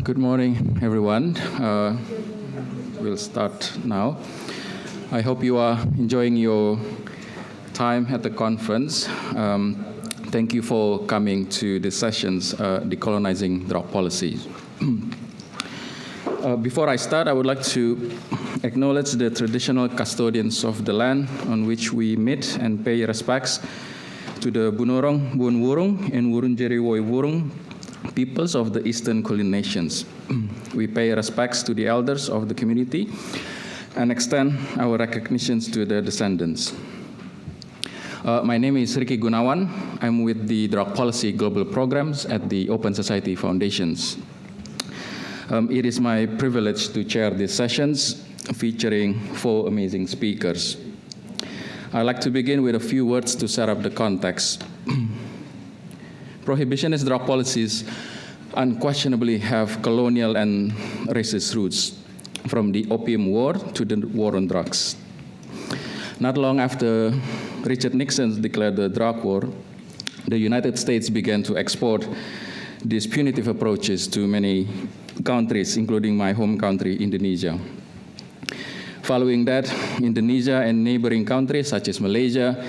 Good morning, everyone. We'll start now. I hope you are enjoying your time at the conference. Thank you for coming to the sessions, Decolonizing Drug Policy. Before I start, I would like to acknowledge the traditional custodians of the land on which we meet and pay respects to the Bunurong, Bunwurrung, and Wurundjeri Woi-wurrung peoples of the Eastern Kulin nations. We pay respects to the elders of the community and extend our recognitions to their descendants. My name is Ricky Gunawan. I'm with the Drug Policy Global Programs at the Open Society Foundations. It is my privilege to chair these sessions featuring 4 amazing speakers. I'd like to begin with a few words to set up the context. Prohibitionist drug policies unquestionably have colonial and racist roots, from the Opium War to the war on drugs. Not long after Richard Nixon declared the drug war, the United States began to export these punitive approaches to many countries, including my home country, Indonesia. Following that, Indonesia and neighboring countries such as Malaysia,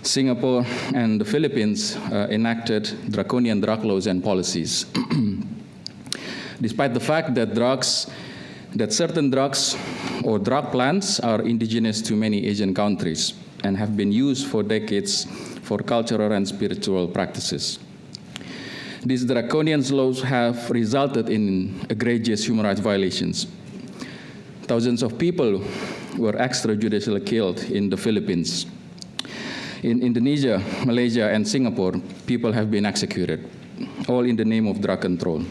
Singapore, and the Philippines enacted draconian drug laws and policies. Despite the fact that certain drugs or drug plants are indigenous to many Asian countries and have been used for decades for cultural and spiritual practices. These draconian laws have resulted in egregious human rights violations. Thousands of people were extrajudicially killed in the Philippines. In Indonesia, Malaysia, and Singapore, people have been executed, all in the name of drug control.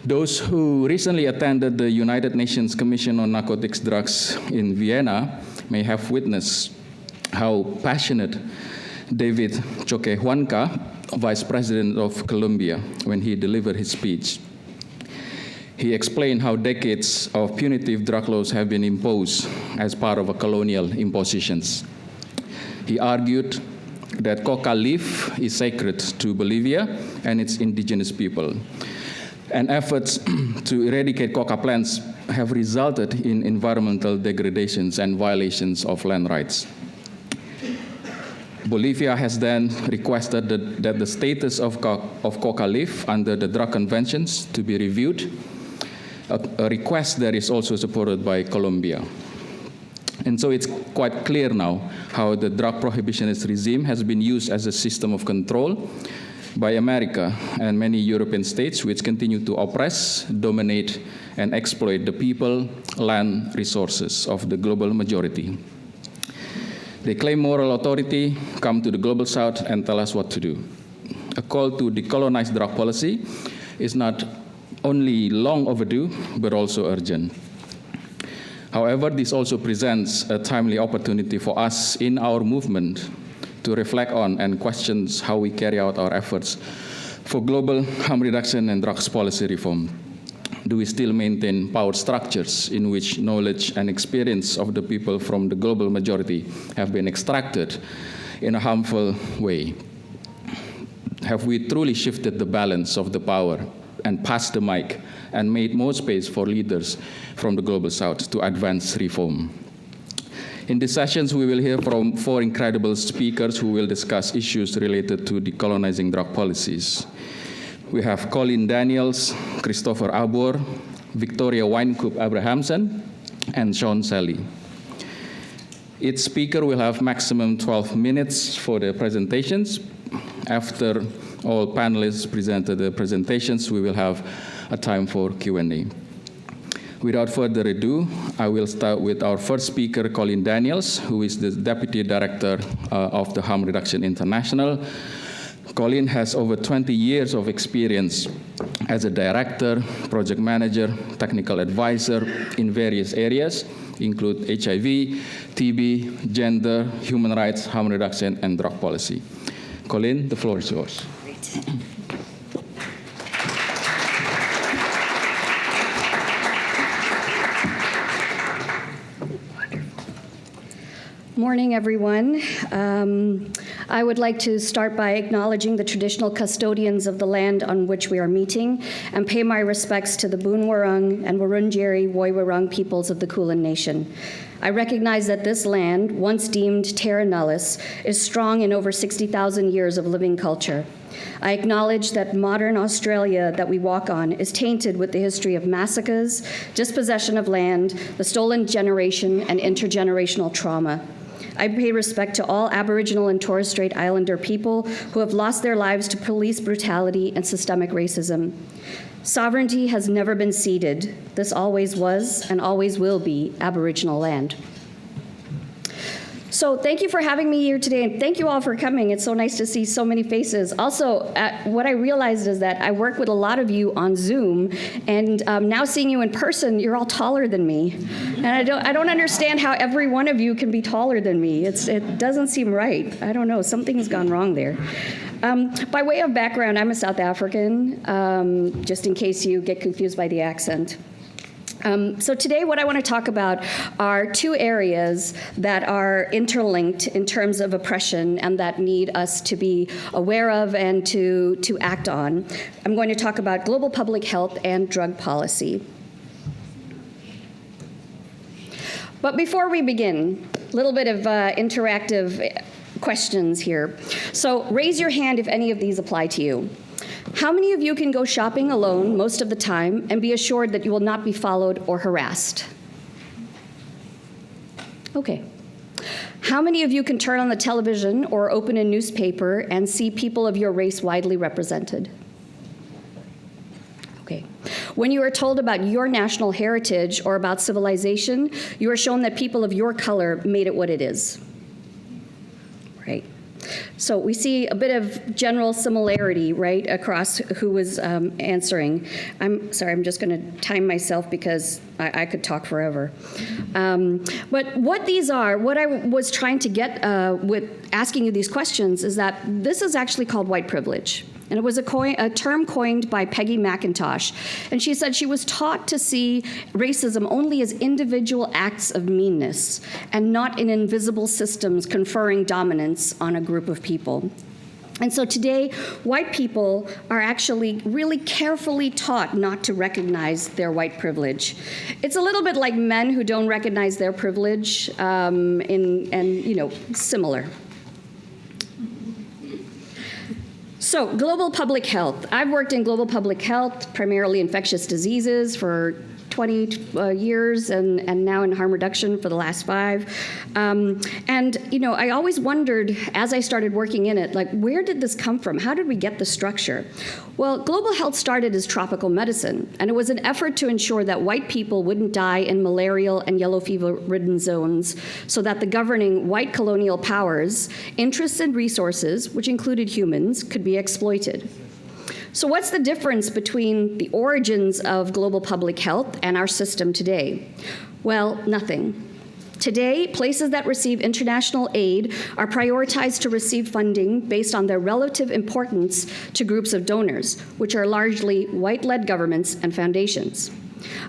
Those who recently attended the United Nations Commission on Narcotics Drugs in Vienna may have witnessed how passionate David Choquehuanca, Vice President of Colombia, when he delivered his speech. He explained how decades of punitive drug laws have been imposed as part of colonial impositions. He argued that coca leaf is sacred to Bolivia and its indigenous people, and efforts to eradicate coca plants have resulted in environmental degradations and violations of land rights. Bolivia has then requested that the status of coca leaf under the drug conventions to be reviewed, a request that is also supported by Colombia. And so it's quite clear now how the drug prohibitionist regime has been used as a system of control by America and many European states, which continue to oppress, dominate, and exploit the people, land, resources of the global majority. They claim moral authority, come to the global south, and tell us what to do. A call to decolonize drug policy is not only long overdue, but also urgent. However, this also presents a timely opportunity for us in our movement to reflect on and question how we carry out our efforts for global harm reduction and drugs policy reform. Do we still maintain power structures in which knowledge and experience of the people from the global majority have been extracted in a harmful way? Have we truly shifted the balance of the power and passed the mic and made more space for leaders from the global south to advance reform? In these sessions, we will hear from 4 incredible speakers who will discuss issues related to decolonizing drug policies. We have Colleen Daniels, Christopher Abuor, Victoria Wynecoop-Abrahamson, and Shaun Shelly. Each speaker will have maximum 12 minutes for their presentations. After all panelists presented their presentations, we will have a time for Q&A. Without further ado, I will start with our first speaker, Colleen Daniels, who is the Deputy Director of the Harm Reduction International. Colleen has over 20 years of experience as a director, project manager, technical advisor in various areas, include HIV, TB, gender, human rights, harm reduction, and drug policy. Colleen, the floor is yours. Great. Morning, everyone. I would like to start by acknowledging the traditional custodians of the land on which we are meeting and pay my respects to the Boonwurrung and Wurundjeri Woiwurrung peoples of the Kulin Nation. I recognize that this land, once deemed terra nullius, is strong in over 60,000 years of living culture. I acknowledge that modern Australia that we walk on is tainted with the history of massacres, dispossession of land, the stolen generation, and intergenerational trauma. I pay respect to all Aboriginal and Torres Strait Islander people who have lost their lives to police brutality and systemic racism. Sovereignty has never been ceded. This always was and always will be Aboriginal land. So thank you for having me here today, and thank you all for coming. It's so nice to see so many faces. Also, what I realized is that I work with a lot of you on Zoom, and now seeing you in person, you're all taller than me. And I don't understand how every one of you can be taller than me. It doesn't seem right. I don't know, something's gone wrong there. By way of background, I'm a South African, just in case you get confused by the accent. So today what I want to talk about are two areas that are interlinked in terms of oppression and that need us to be aware of and to act on. I'm going to talk about global public health and drug policy. But before we begin, a little bit of interactive questions here. So raise your hand if any of these apply to you. How many of you can go shopping alone most of the time and be assured that you will not be followed or harassed? Okay. How many of you can turn on the television or open a newspaper and see people of your race widely represented? Okay. When you are told about your national heritage or about civilization, you are shown that people of your color made it what it is. Right. So we see a bit of general similarity, right, across who was answering. I'm sorry, I'm just going to time myself because I could talk forever. But what these are, what I was trying to get with asking you these questions is that this is actually called white privilege. And it was a term coined by Peggy McIntosh. And she said she was taught to see racism only as individual acts of meanness and not in invisible systems conferring dominance on a group of people. And so today, white people are actually really carefully taught not to recognize their white privilege. It's a little bit like men who don't recognize their privilege similar. So, global public health. I've worked in global public health, primarily infectious diseases, for 20 years, and now in harm reduction for the last 5. I always wondered, as I started working in it, like, where did this come from? How did we get the structure? Well, global health started as tropical medicine, and it was an effort to ensure that white people wouldn't die in malarial and yellow fever-ridden zones so that the governing white colonial powers' interests and resources, which included humans, could be exploited. So what's the difference between the origins of global public health and our system today? Well, nothing. Today, places that receive international aid are prioritized to receive funding based on their relative importance to groups of donors, which are largely white-led governments and foundations.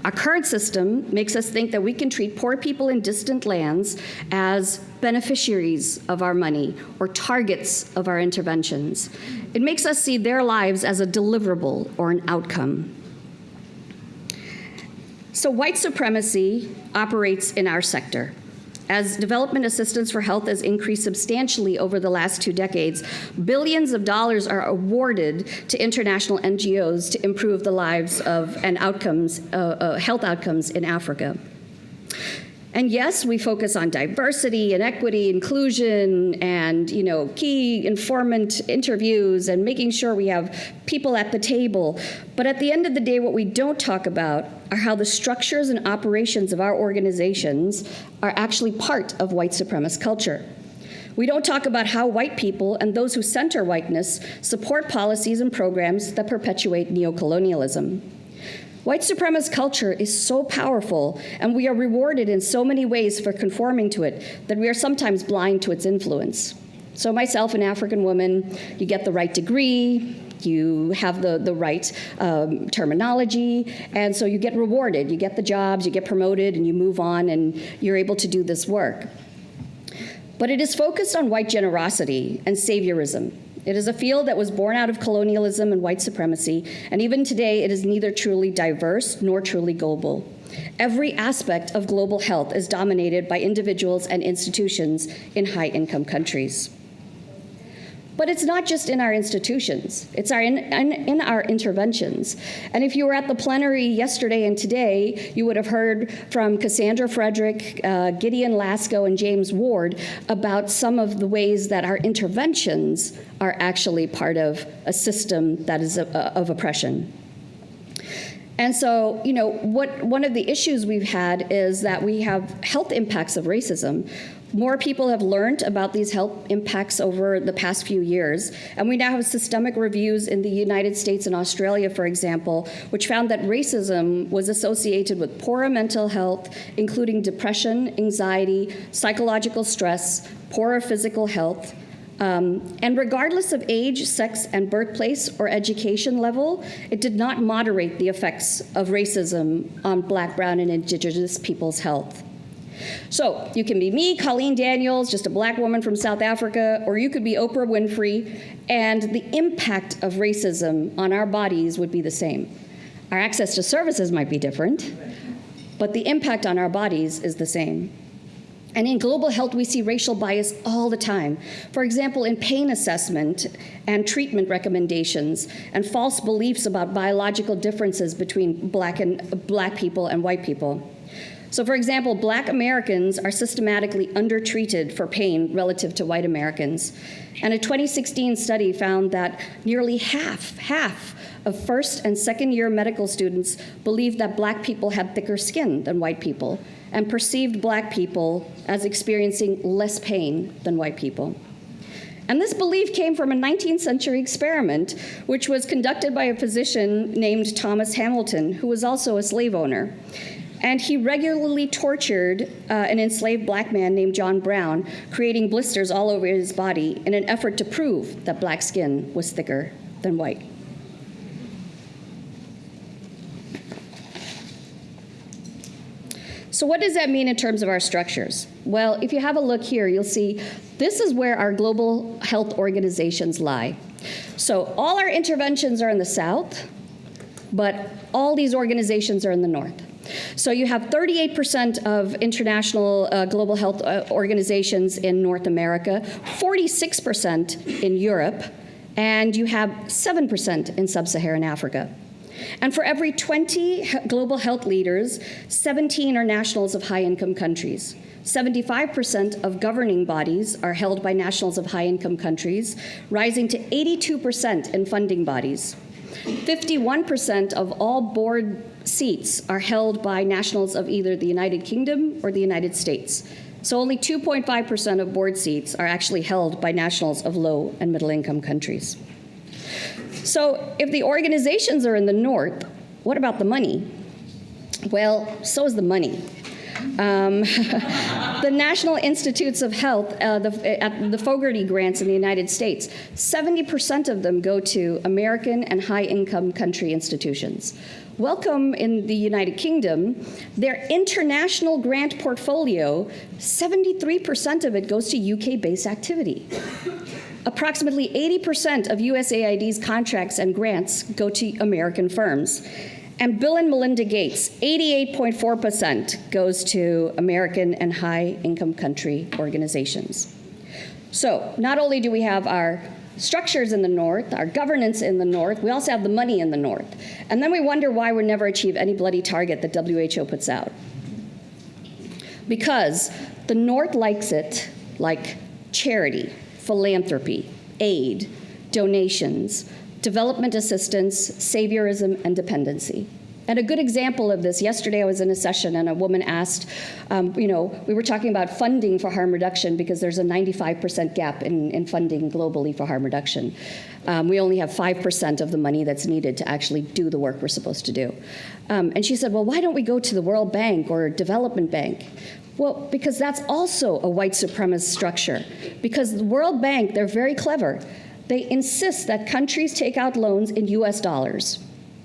Our current system makes us think that we can treat poor people in distant lands as beneficiaries of our money or targets of our interventions. It makes us see their lives as a deliverable or an outcome. So white supremacy operates in our sector. As development assistance for health has increased substantially over the last 2 decades, billions of dollars are awarded to international NGOs to improve the lives of and outcomes, health outcomes in Africa. And yes, we focus on diversity and equity, inclusion, and key informant interviews and making sure we have people at the table. But at the end of the day, what we don't talk about are how the structures and operations of our organizations are actually part of white supremacist culture. We don't talk about how white people and those who center whiteness support policies and programs that perpetuate neocolonialism. White supremacist culture is so powerful, and we are rewarded in so many ways for conforming to it that we are sometimes blind to its influence. So myself, an African woman, you get the right degree, you have the right terminology, and so you get rewarded. You get the jobs, you get promoted, and you move on, and you're able to do this work. But it is focused on white generosity and saviorism. It is a field that was born out of colonialism and white supremacy, and even today it is neither truly diverse nor truly global. Every aspect of global health is dominated by individuals and institutions in high-income countries. But it's not just in our institutions, it's in our interventions. And if you were at the plenary yesterday and today, you would have heard from Cassandra Frederick, Gideon Lasko, and James Ward about some of the ways that our interventions are actually part of a system that is of oppression. And so, one of the issues we've had is that we have health impacts of racism. More people have learned about these health impacts over the past few years, and we now have systemic reviews in the United States and Australia, for example, which found that racism was associated with poorer mental health, including depression, anxiety, psychological stress, poorer physical health, and regardless of age, sex, and birthplace or education level, it did not moderate the effects of racism on Black, Brown, and Indigenous people's health. So you can be me, Colleen Daniels, just a Black woman from South Africa, or you could be Oprah Winfrey, and the impact of racism on our bodies would be the same. Our access to services might be different, but the impact on our bodies is the same. And in global health, we see racial bias all the time. For example, in pain assessment and treatment recommendations, and false beliefs about biological differences between Black people and white people. So for example, Black Americans are systematically undertreated for pain relative to white Americans. And a 2016 study found that nearly half of first and second year medical students believed that Black people had thicker skin than white people and perceived Black people as experiencing less pain than white people. And this belief came from a 19th century experiment, which was conducted by a physician named Thomas Hamilton, who was also a slave owner. And he regularly tortured an enslaved Black man named John Brown, creating blisters all over his body in an effort to prove that Black skin was thicker than white. So what does that mean in terms of our structures? Well, if you have a look here, you'll see this is where our global health organizations lie. So all our interventions are in the South, but all these organizations are in the North. So you have 38% of international global health organizations in North America, 46% in Europe, and you have 7% in sub-Saharan Africa. And for every 20 global health leaders, 17 are nationals of high-income countries. 75% of governing bodies are held by nationals of high-income countries, rising to 82% in funding bodies. 51% of all board seats are held by nationals of either the United Kingdom or the United States. So only 2.5% of board seats are actually held by nationals of low and middle income countries. So if the organizations are in the North, what about the money? Well, so is the money. The National Institutes of Health, the Fogarty grants in the United States, 70% of them go to American and high-income country institutions. Welcome in the United Kingdom, their international grant portfolio, 73% of it goes to UK-based activity. Approximately 80% of USAID's contracts and grants go to American firms. And Bill and Melinda Gates, 88.4% goes to American and high-income country organizations. So not only do we have our structures in the North, our governance in the North, we also have the money in the North. And then we wonder why we never achieve any bloody target that WHO puts out. Because the North likes it like charity, philanthropy, aid, donations, development assistance, saviorism, and dependency. And a good example of this, yesterday I was in a session and a woman asked, we were talking about funding for harm reduction because there's a 95% gap in funding globally for harm reduction. We only have 5% of the money that's needed to actually do the work we're supposed to do. And she said, well, why don't we go to the World Bank or Development Bank? Well, because that's also a white supremacist structure. Because the World Bank, they're very clever. They insist that countries take out loans in US dollars,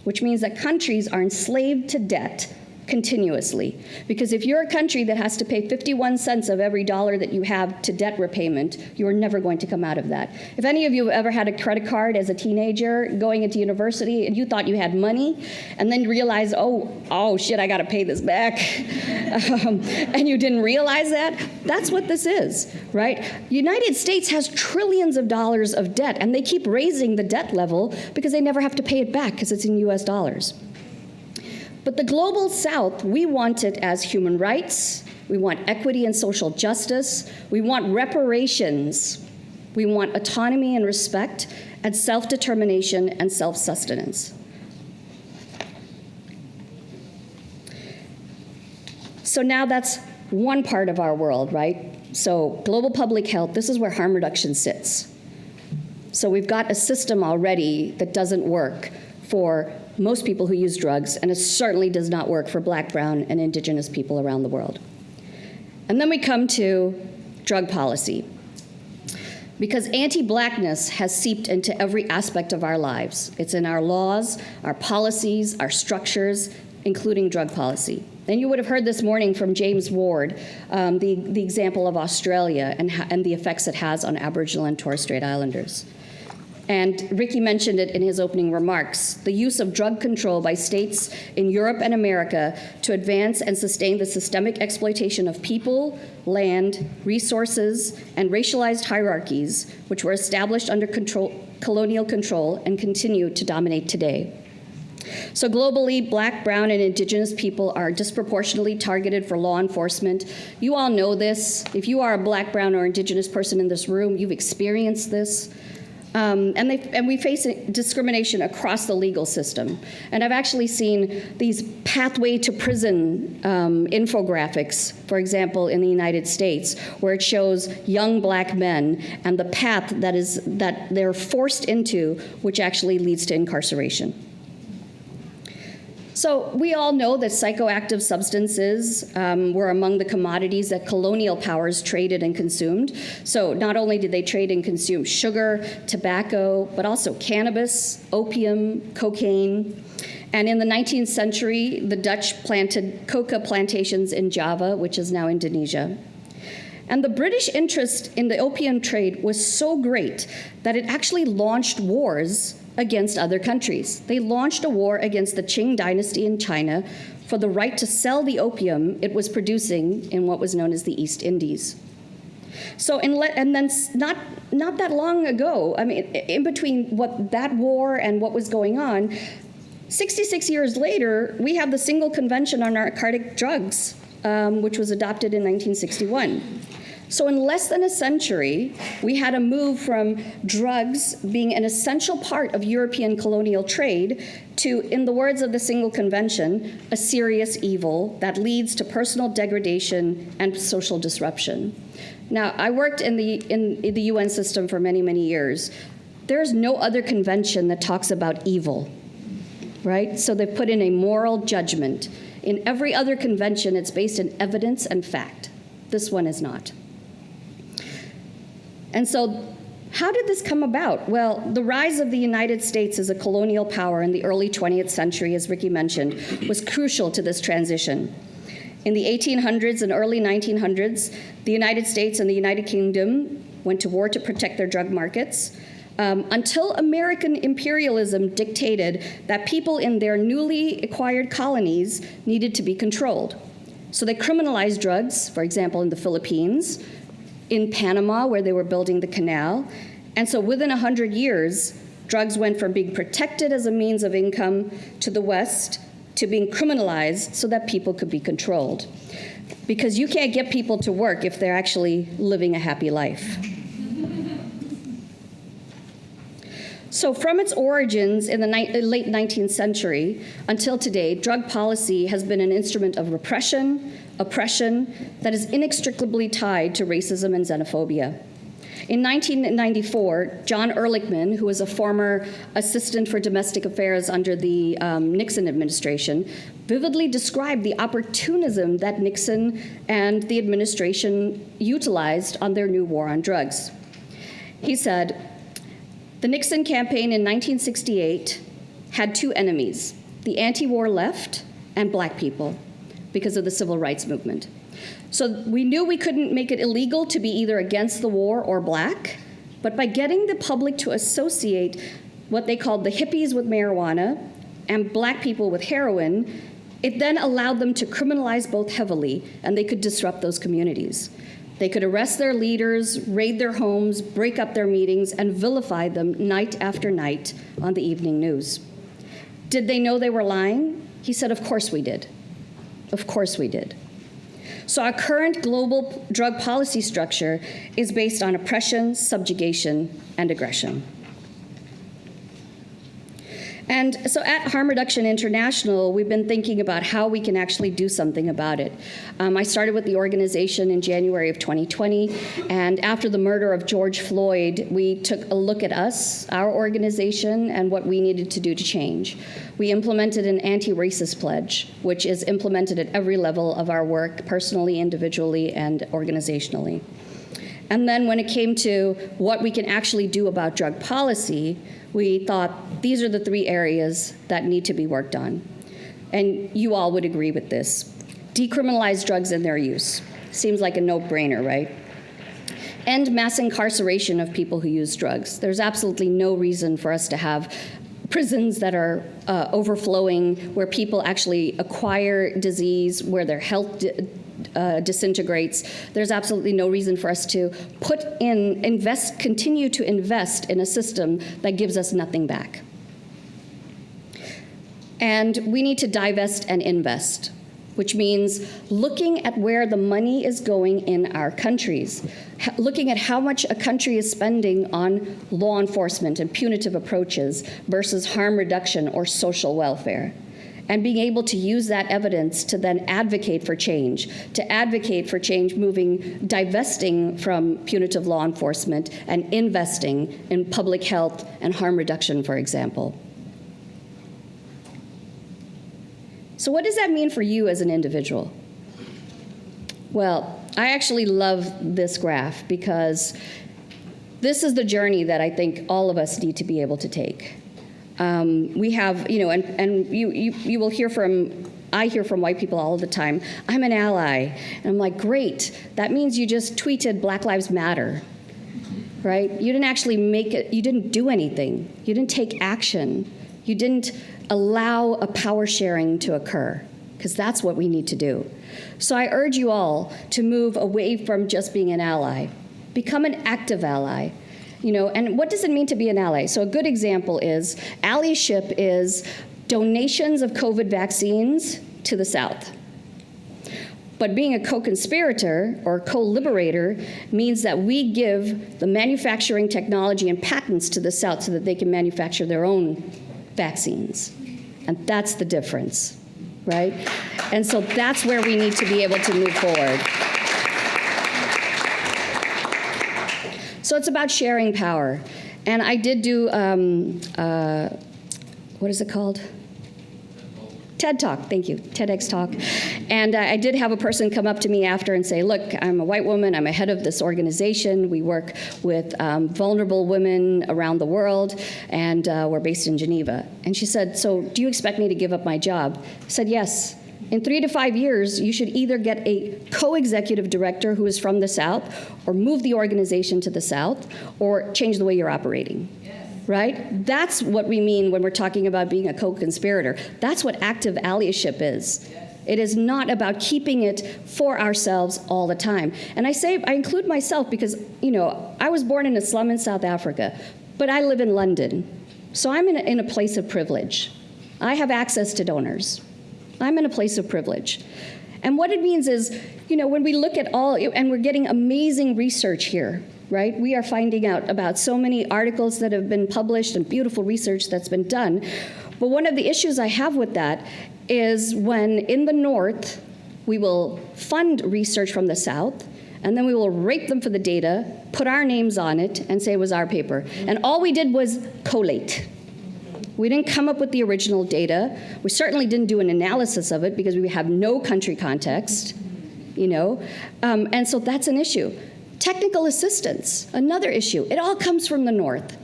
which means that countries are enslaved to debt continuously. Because if you're a country that has to pay 51 cents of every dollar that you have to debt repayment, you're never going to come out of that. If any of you have ever had a credit card as a teenager going into university and you thought you had money and then realized, oh shit, I gotta pay this back, and you didn't realize that, that's what this is, right? United States has trillions of dollars of debt, and they keep raising the debt level because they never have to pay it back because it's in US dollars. But the global South, we want it as human rights, we want equity and social justice, we want reparations, we want autonomy and respect, and self-determination and self-sustenance. So now that's one part of our world, right? So global public health, this is where harm reduction sits. So we've got a system already that doesn't work for most people who use drugs, and it certainly does not work for Black, Brown, and Indigenous people around the world. And then we come to drug policy. Because anti-Blackness has seeped into every aspect of our lives. It's in our laws, our policies, our structures, including drug policy. And you would have heard this morning from James Ward, the example of Australia and the effects it has on Aboriginal and Torres Strait Islanders. And Ricky mentioned it in his opening remarks, the use of drug control by states in Europe and America to advance and sustain the systemic exploitation of people, land, resources, and racialized hierarchies, which were established under colonial control and continue to dominate today. So globally, Black, Brown, and Indigenous people are disproportionately targeted for law enforcement. You all know this. If you are a Black, Brown, or Indigenous person in this room, you've experienced this. And we face discrimination across the legal system. And I've actually seen these pathway to prison infographics, for example, in the United States, where it shows young Black men and the path that they're forced into, which actually leads to incarceration. So we all know that psychoactive substances were among the commodities that colonial powers traded and consumed. So not only did they trade and consume sugar, tobacco, but also cannabis, opium, cocaine. And in the 19th century, the Dutch planted coca plantations in Java, which is now Indonesia. And the British interest in the opium trade was so great that it actually launched wars against other countries. They launched a war against the Qing dynasty in China for the right to sell the opium it was producing in what was known as the East Indies. So, and then not that long ago, I mean, in between that war and what was going on, 66 years later, we have the Single Convention on Narcotic Drugs, which was adopted in 1961. So in less than a century, we had a move from drugs being an essential part of European colonial trade to, in the words of the Single Convention, a serious evil that leads to personal degradation and social disruption. Now, I worked in the UN system for many, many years. There's no other convention that talks about evil, right? So they've put in a moral judgment. In every other convention, it's based in evidence and fact. This one is not. And so how did this come about? Well, the rise of the United States as a colonial power in the early 20th century, as Ricky mentioned, was crucial to this transition. In the 1800s and early 1900s, the United States and the United Kingdom went to war to protect their drug markets, until American imperialism dictated that people in their newly acquired colonies needed to be controlled. So they criminalized drugs, for example, in the Philippines, in Panama, where they were building the canal. And so within 100 years, drugs went from being protected as a means of income to the West to being criminalized so that people could be controlled. Because you can't get people to work if they're actually living a happy life. So from its origins in the late 19th century until today, drug policy has been an instrument of repression, oppression that is inextricably tied to racism and xenophobia. In 1994, John Ehrlichman, who was a former assistant for domestic affairs under the Nixon administration, vividly described the opportunism that Nixon and the administration utilized on their new war on drugs. He said, "The Nixon campaign in 1968 had two enemies, the anti-war left and Black people. because of the civil rights movement. So we knew we couldn't make it illegal to be either against the war or black, but by getting the public to associate what they called the hippies with marijuana and black people with heroin, it then allowed them to criminalize both heavily, and they could disrupt those communities. They could arrest their leaders, raid their homes, break up their meetings, and vilify them night after night on the evening news. Did they know they were lying? He said, of course we did. Of course we did. So our current global drug policy structure is based on oppression, subjugation, and aggression. And so at Harm Reduction International, we've been thinking about how we can actually do something about it. I started with the organization in January of 2020, and after the murder of George Floyd, we took a look at us, our organization, and what we needed to do to change. We implemented an anti-racist pledge, which is implemented at every level of our work, personally, individually, and organizationally. And then when it came to what we can actually do about drug policy, we thought these are the 3 areas that need to be worked on. And you all would agree with this. Decriminalize drugs and their use. Seems like a no-brainer, right? End mass incarceration of people who use drugs. There's absolutely no reason for us to have prisons that are overflowing, where people actually acquire disease, where their health disintegrates. There's absolutely no reason for us to continue to invest in a system that gives us nothing back. And we need to divest and invest, which means looking at where the money is going in our countries, looking at how much a country is spending on law enforcement and punitive approaches versus harm reduction or social welfare, and being able to use that evidence to then advocate for change, divesting from punitive law enforcement and investing in public health and harm reduction, for example. So what does that mean for you as an individual? Well, I actually love this graph because this is the journey that I think all of us need to be able to take. We have, and you will hear I hear from white people all the time, I'm an ally. And I'm like, great, that means you just tweeted Black Lives Matter, right? You didn't actually you didn't do anything. You didn't take action. You didn't allow a power sharing to occur, because that's what we need to do. So I urge you all to move away from just being an ally. Become an active ally. And what does it mean to be an ally? So a good example is allyship is donations of COVID vaccines to the South. But being a co-conspirator or co-liberator means that we give the manufacturing technology and patents to the South so that they can manufacture their own vaccines. And that's the difference, right? And so that's where we need to be able to move forward. So it's about sharing power. And I did do, what is it called? TED Talk, thank you, TEDx Talk. And I did have a person come up to me after and say, look, I'm a white woman, I'm a head of this organization, we work with vulnerable women around the world, and we're based in Geneva. And she said, so do you expect me to give up my job? I said, yes. In 3 to 5 years, you should either get a co-executive director who is from the South, or move the organization to the South, or change the way you're operating. Right? That's what we mean when we're talking about being a co-conspirator. That's what active allyship is. It is not about keeping it for ourselves all the time. And I include myself because, I was born in a slum in South Africa, but I live in London. So I'm in a place of privilege. I have access to donors. I'm in a place of privilege. And what it means is, when we look at and we're getting amazing research here, right? We are finding out about so many articles that have been published and beautiful research that's been done. But one of the issues I have with that is when in the North, we will fund research from the South, and then we will rape them for the data, put our names on it, and say it was our paper. And all we did was collate. We didn't come up with the original data. We certainly didn't do an analysis of it because we have no country context, and so that's an issue. Technical assistance, another issue. It all comes from the North.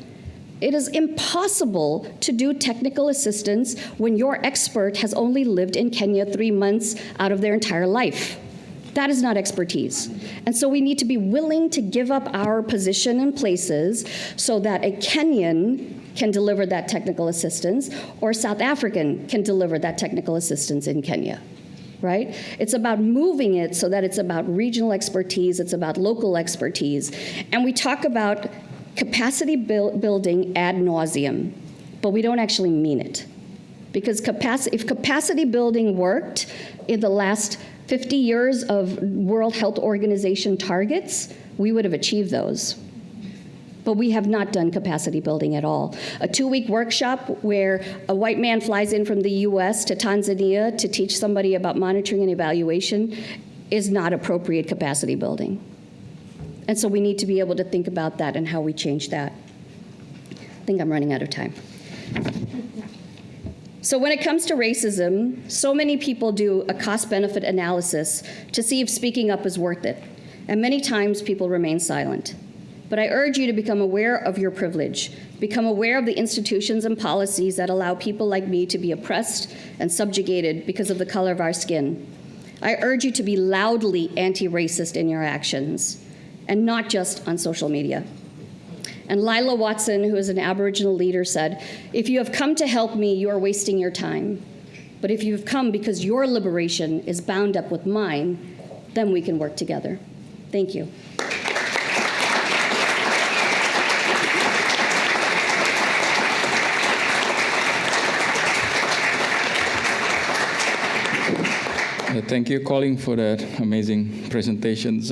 It is impossible to do technical assistance when your expert has only lived in Kenya 3 months out of their entire life. That is not expertise. And so we need to be willing to give up our position in places so that a Kenyan can deliver that technical assistance, or South African can deliver that technical assistance in Kenya, right? It's about moving it so that it's about regional expertise, it's about local expertise. And we talk about capacity building ad nauseum, but we don't actually mean it. Because if capacity building worked in the last 50 years of World Health Organization targets, we would have achieved those. But we have not done capacity building at all. A 2-week workshop where a white man flies in from the US to Tanzania to teach somebody about monitoring and evaluation is not appropriate capacity building. And so we need to be able to think about that and how we change that. I think I'm running out of time. So when it comes to racism, so many people do a cost-benefit analysis to see if speaking up is worth it. And many times people remain silent. But I urge you to become aware of your privilege, become aware of the institutions and policies that allow people like me to be oppressed and subjugated because of the color of our skin. I urge you to be loudly anti-racist in your actions, and not just on social media. And Lila Watson, who is an Aboriginal leader, said, "If you have come to help me, you are wasting your time. But if you have come because your liberation is bound up with mine, then we can work together." Thank you. Thank you, Colleen, for that amazing presentations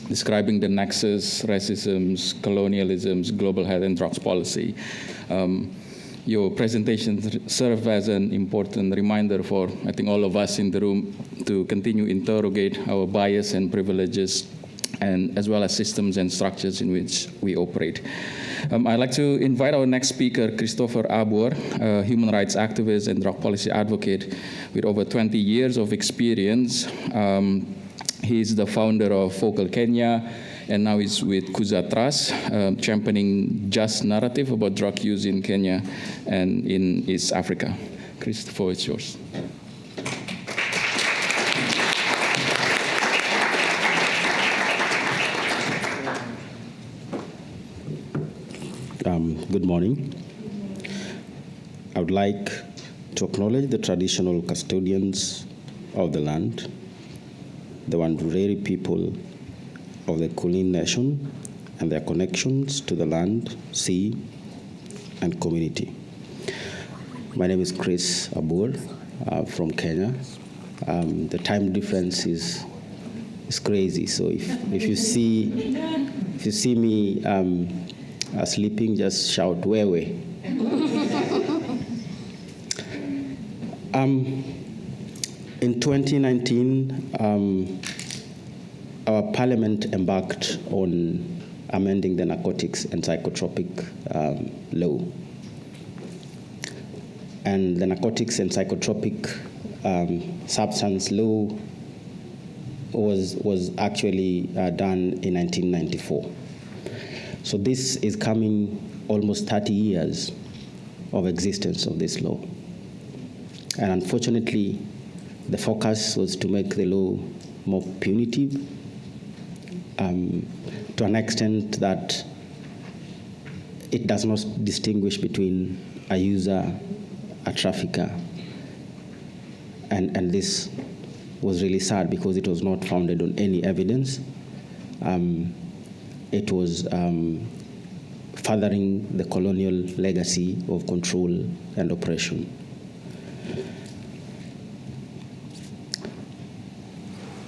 describing the nexus, racisms, colonialisms, global health and drugs policy. Your presentations serve as an important reminder for, I think, all of us in the room to continue interrogate our bias and privileges, and as well as systems and structures in which we operate. I'd like to invite our next speaker, Christopher Abuor, a human rights activist and drug policy advocate with over 20 years of experience. He's the founder of Focal Kenya, and now he's with Kuza Trust, championing just narrative about drug use in Kenya and in East Africa. Christopher, it's yours. Good morning. I would like to acknowledge the traditional custodians of the land, the Wandureri people of the Colleen Nation, and their connections to the land, sea, and community. My name is Chris Abuor from Kenya. The time difference is crazy, so if you see me sleeping, just shout wewe. In 2019, our parliament embarked on amending the narcotics and psychotropic law. And the narcotics and psychotropic substance law was actually done in 1994. So this is coming almost 30 years of existence of this law. And unfortunately, the focus was to make the law more punitive to an extent that it does not distinguish between a user, a trafficker, and this was really sad because it was not founded on any evidence. It was furthering the colonial legacy of control and oppression.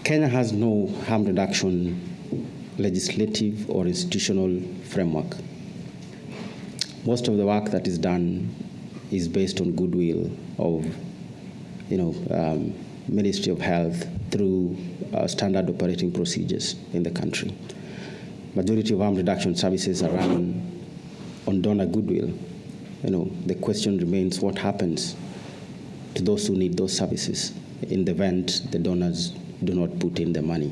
Kenya has no harm reduction legislative or institutional framework. Most of the work that is done is based on goodwill of, Ministry of Health through standard operating procedures in the country. Majority of harm reduction services are run on donor goodwill. The question remains, what happens to those who need those services in the event the donors do not put in the money?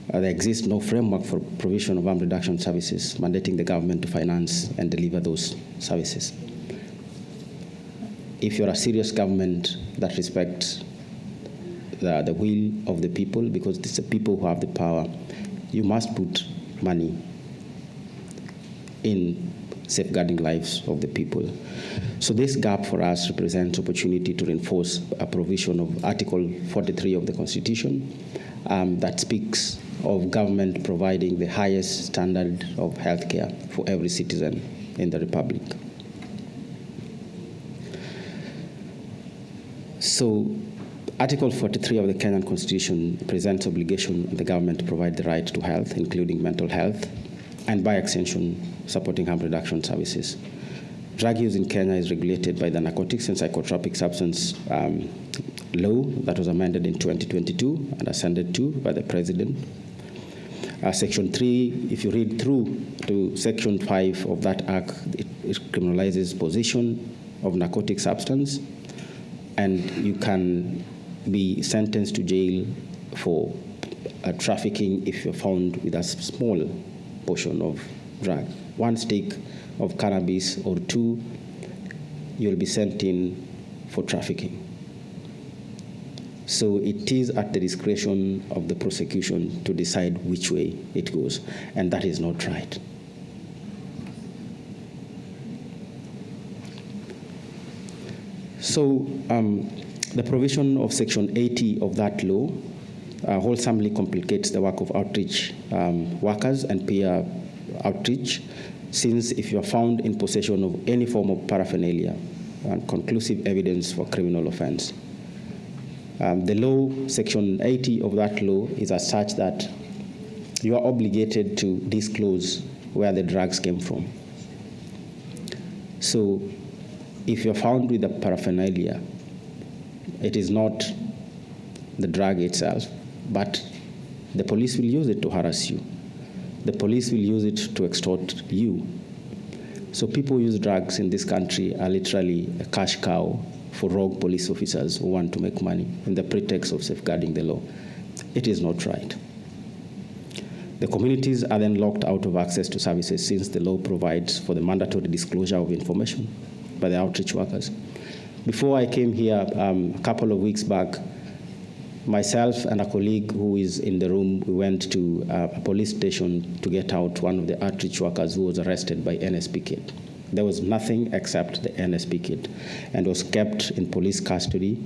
there exists no framework for provision of harm reduction services, mandating the government to finance and deliver those services. If you're a serious government that respects the will of the people, because it's the people who have the power, you must put money in safeguarding lives of the people. So this gap for us represents opportunity to reinforce a provision of Article 43 of the Constitution that speaks of government providing the highest standard of healthcare for every citizen in the Republic. So Article 43 of the Kenyan Constitution presents obligation on the government to provide the right to health, including mental health, and by extension, supporting harm reduction services. Drug use in Kenya is regulated by the Narcotics and Psychotropic Substance Law that was amended in 2022 and ascended to by the President. Section 3, if you read through to Section 5 of that Act, it criminalizes possession of narcotic substance, and you can be sentenced to jail for trafficking if you're found with a small portion of drug. 1 stick of cannabis or 2, you'll be sent in for trafficking. So it is at the discretion of the prosecution to decide which way it goes, and that is not right. So the provision of Section 80 of that law wholesomely complicates the work of outreach workers and peer outreach, since if you are found in possession of any form of paraphernalia and conclusive evidence for criminal offense, the law, Section 80 of that law, is as such that you are obligated to disclose where the drugs came from. So if you're found with a paraphernalia, it is not the drug itself, but the police will use it to harass you. The police will use it to extort you. So people who use drugs in this country are literally a cash cow for rogue police officers who want to make money in the pretext of safeguarding the law. It is not right. The communities are then locked out of access to services since the law provides for the mandatory disclosure of information by the outreach workers. Before I came here a couple of weeks back, myself and a colleague who is in the room, we went to a police station to get out one of the outreach workers who was arrested by NSP kid. There was nothing except the NSP kid, and was kept in police custody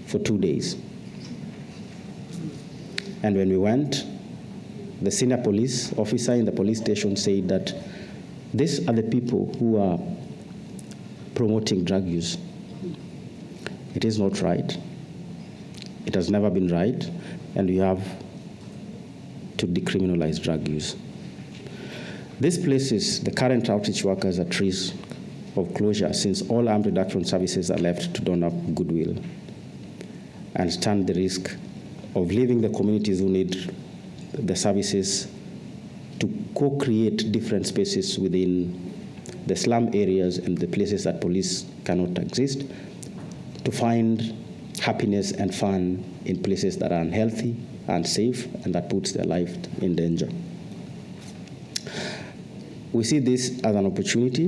for 2 days. And when we went, the senior police officer in the police station said that these are the people who are promoting drug use. It is not right. It has never been right, and we have to decriminalize drug use. This places the current outreach workers at risk of closure, since all harm reduction services are left to donor goodwill and stand the risk of leaving the communities who need the services to co-create different spaces within the slum areas and the places that police cannot exist, to find happiness and fun in places that are unhealthy, unsafe, and that puts their life in danger. We see this as an opportunity,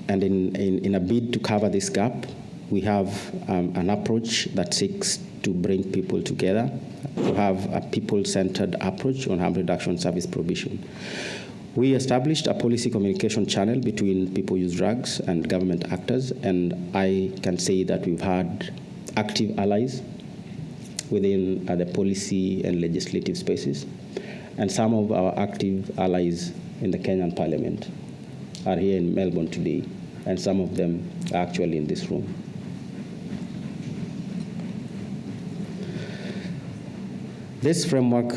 and in a bid to cover this gap, we have an approach that seeks to bring people together, to have a people-centered approach on harm reduction service provision. We established a policy communication channel between people who use drugs and government actors, and I can say that we've had active allies within the policy and legislative spaces, and some of our active allies in the Kenyan Parliament are here in Melbourne today, and some of them are actually in this room. This framework,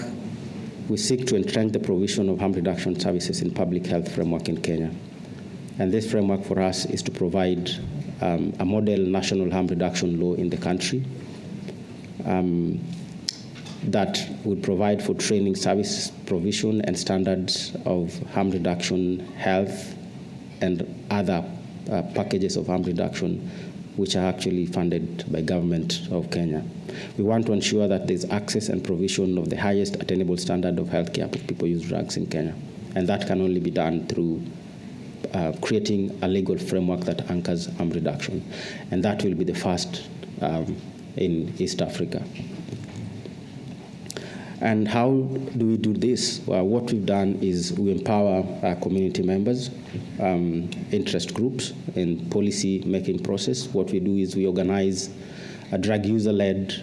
we seek to entrench the provision of harm reduction services in public health framework in Kenya. And this framework for us is to provide a model national harm reduction law in the country that would provide for training, service provision, and standards of harm reduction, health, and other packages of harm reduction which are actually funded by government of Kenya. We want to ensure that there's access and provision of the highest attainable standard of healthcare for people who use drugs in Kenya. And that can only be done through creating a legal framework that anchors harm reduction. And that will be the first in East Africa. And how do we do this? Well, what we've done is we empower our community members, interest groups in policy-making process. What we do is we organize drug user-led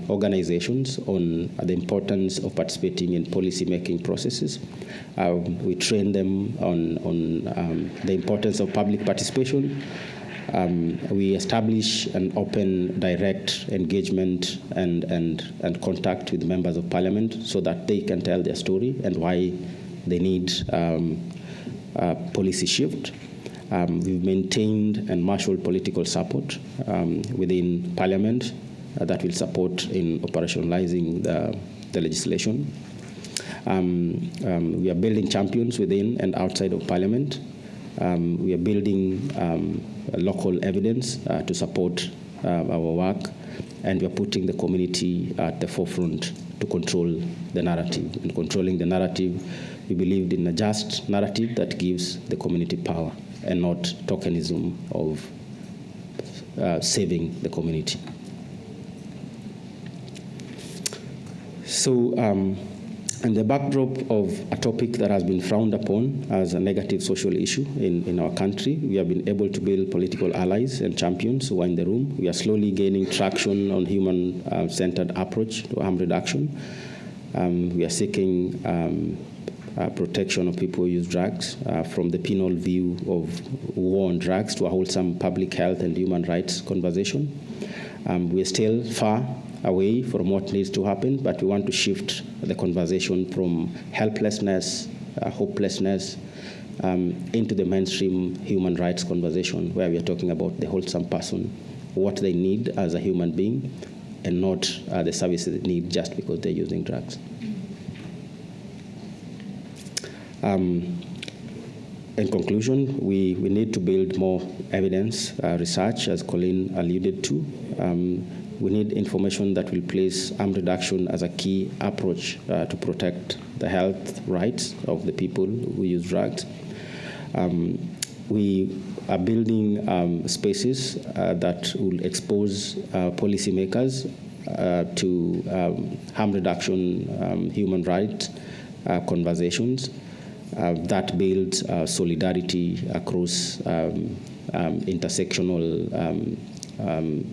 organizations on the importance of participating in policy-making processes. We train them on the importance of public participation. We establish an open, direct engagement and contact with members of parliament so that they can tell their story and why they need a policy shift. We've maintained and marshaled political support within parliament that will support in operationalizing the legislation. We are building champions within and outside of parliament. We are building local evidence to support our work, and we are putting the community at the forefront to control the narrative. In controlling the narrative, we believed in a just narrative that gives the community power and not tokenism of saving the community. So, in the backdrop of a topic that has been frowned upon as a negative social issue in our country, we have been able to build political allies and champions who are in the room. We are slowly gaining traction on human-centered approach to harm reduction. We are seeking protection of people who use drugs, from the penal view of war on drugs to a wholesome public health and human rights conversation. We are still far away from what needs to happen, but we want to shift the conversation from helplessness, hopelessness, into the mainstream human rights conversation where we are talking about the wholesome person, what they need as a human being, and not the services they need just because they're using drugs. In conclusion, we need to build more evidence research, as Colleen alluded to. We need information that will place harm reduction as a key approach to protect the health rights of the people who use drugs. We are building spaces that will expose policymakers to harm reduction, human rights conversations that builds solidarity across intersectional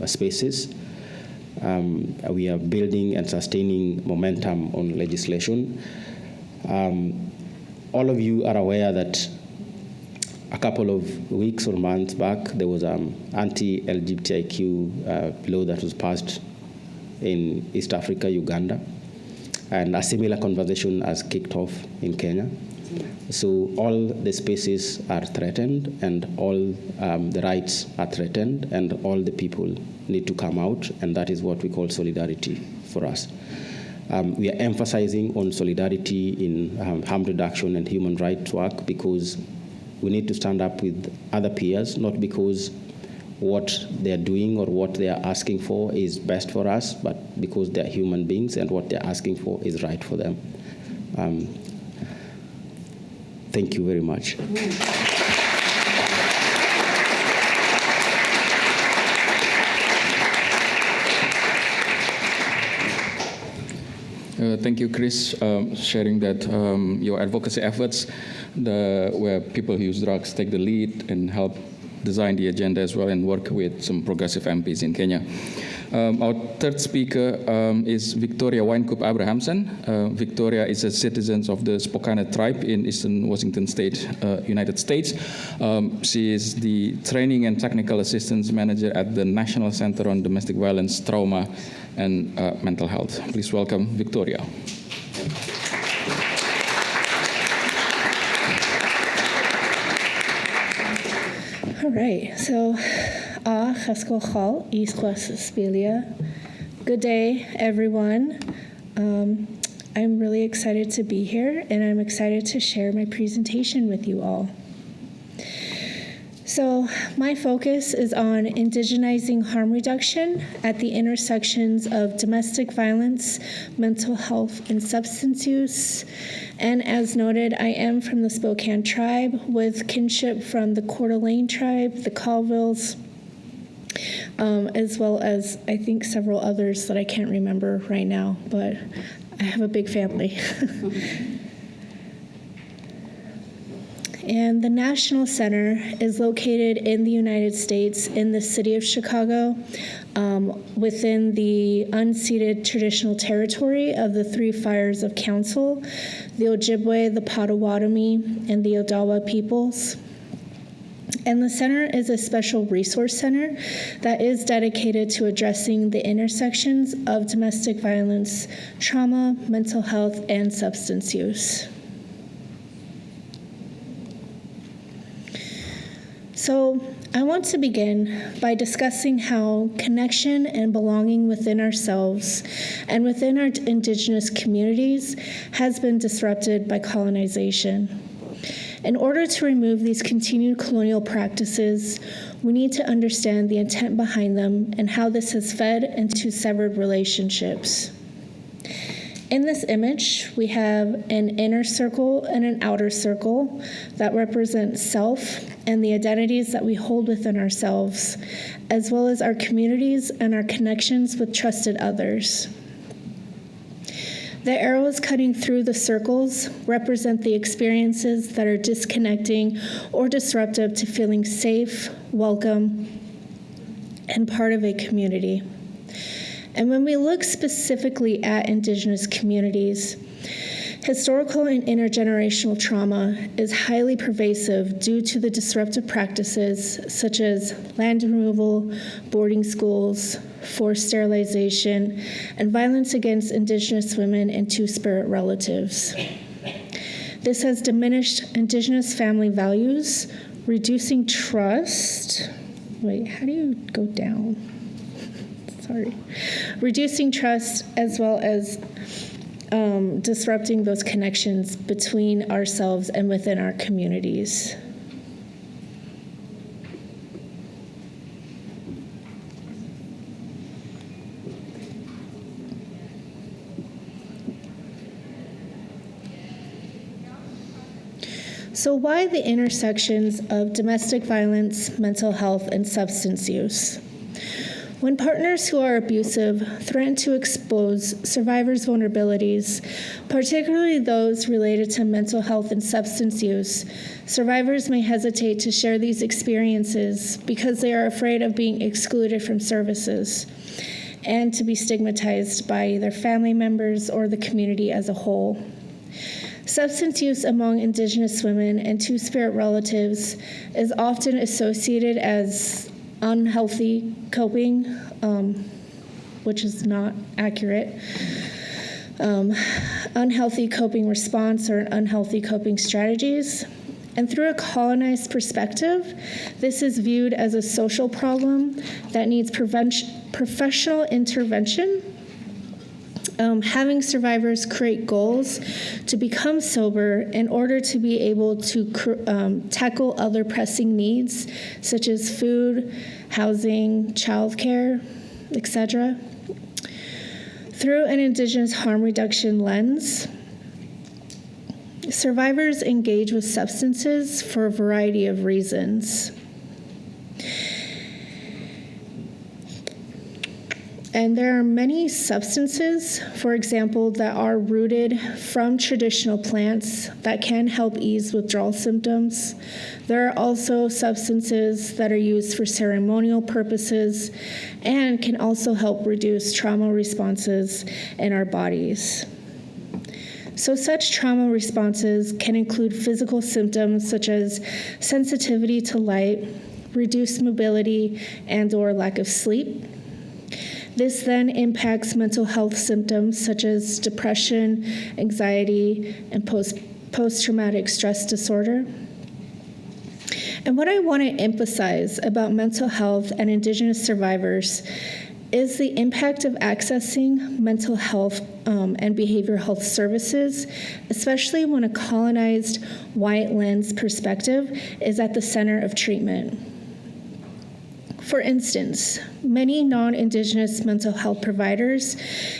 spaces. We are building and sustaining momentum on legislation. All of you are aware that a couple of weeks or months back, there was an anti-LGBTIQ law that was passed in East Africa, Uganda, and a similar conversation has kicked off in Kenya. So all the spaces are threatened, and all the rights are threatened, and all the people need to come out, and that is what we call solidarity for us. We are emphasizing on solidarity in harm reduction and human rights work because we need to stand up with other peers, not because what they're doing or what they are asking for is best for us, but because they're human beings and what they're asking for is right for them. Thank you very much. Thank you, Chris, sharing that your advocacy efforts, where people who use drugs take the lead and help design the agenda as well and work with some progressive MPs in Kenya. Our third speaker is Victoria Wynecoop-Abrahamson. Victoria is a citizen of the Spokane tribe in Eastern Washington State, United States. She is the Training and Technical Assistance Manager at the National Center on Domestic Violence, Trauma, and Mental Health. Please welcome Victoria. All right, so good day, everyone. I'm really excited to be here, and I'm excited to share my presentation with you all. So my focus is on indigenizing harm reduction at the intersections of domestic violence, mental health, and substance use. And as noted, I am from the Spokane tribe with kinship from the Coeur d'Alene tribe, the Colvilles, as well as I think several others that I can't remember right now, but I have a big family. And the National Center is located in the United States in the city of Chicago, within the unceded traditional territory of the Three Fires of Council, the Ojibwe, the Potawatomi, and the Odawa peoples. And the center is a special resource center that is dedicated to addressing the intersections of domestic violence, trauma, mental health, and substance use. So I want to begin by discussing how connection and belonging within ourselves and within our indigenous communities has been disrupted by colonization. In order to remove these continued colonial practices, we need to understand the intent behind them and how this has fed into severed relationships. In this image, we have an inner circle and an outer circle that represent self and the identities that we hold within ourselves, as well as our communities and our connections with trusted others. The arrows cutting through the circles represent the experiences that are disconnecting or disruptive to feeling safe, welcome, and part of a community. And when we look specifically at Indigenous communities, historical and intergenerational trauma is highly pervasive due to the disruptive practices such as land removal, boarding schools, forced sterilization, and violence against Indigenous women and Two-Spirit relatives. This has diminished Indigenous family values, reducing trust. Wait, how do you go down? Sorry. Reducing trust as well as disrupting those connections between ourselves and within our communities. So why the intersections of domestic violence, mental health, and substance use? When partners who are abusive threaten to expose survivors' vulnerabilities, particularly those related to mental health and substance use, survivors may hesitate to share these experiences because they are afraid of being excluded from services and to be stigmatized by their family members or the community as a whole. Substance use among Indigenous women and Two-Spirit relatives is often associated as unhealthy coping, which is not accurate. Unhealthy coping response or unhealthy coping strategies. And through a colonized perspective, this is viewed as a social problem that needs professional intervention. Having survivors create goals to become sober in order to be able to tackle other pressing needs, such as food, housing, childcare, etc. Through an Indigenous harm reduction lens, survivors engage with substances for a variety of reasons. And there are many substances, for example, that are rooted from traditional plants that can help ease withdrawal symptoms. There are also substances that are used for ceremonial purposes and can also help reduce trauma responses in our bodies. So such trauma responses can include physical symptoms such as sensitivity to light, reduced mobility, and/or lack of sleep. This then impacts mental health symptoms such as depression, anxiety, and post-traumatic stress disorder. And what I want to emphasize about mental health and Indigenous survivors is the impact of accessing mental health and behavioral health services, especially when a colonized white lens perspective is at the center of treatment. For instance, many non-Indigenous mental health providers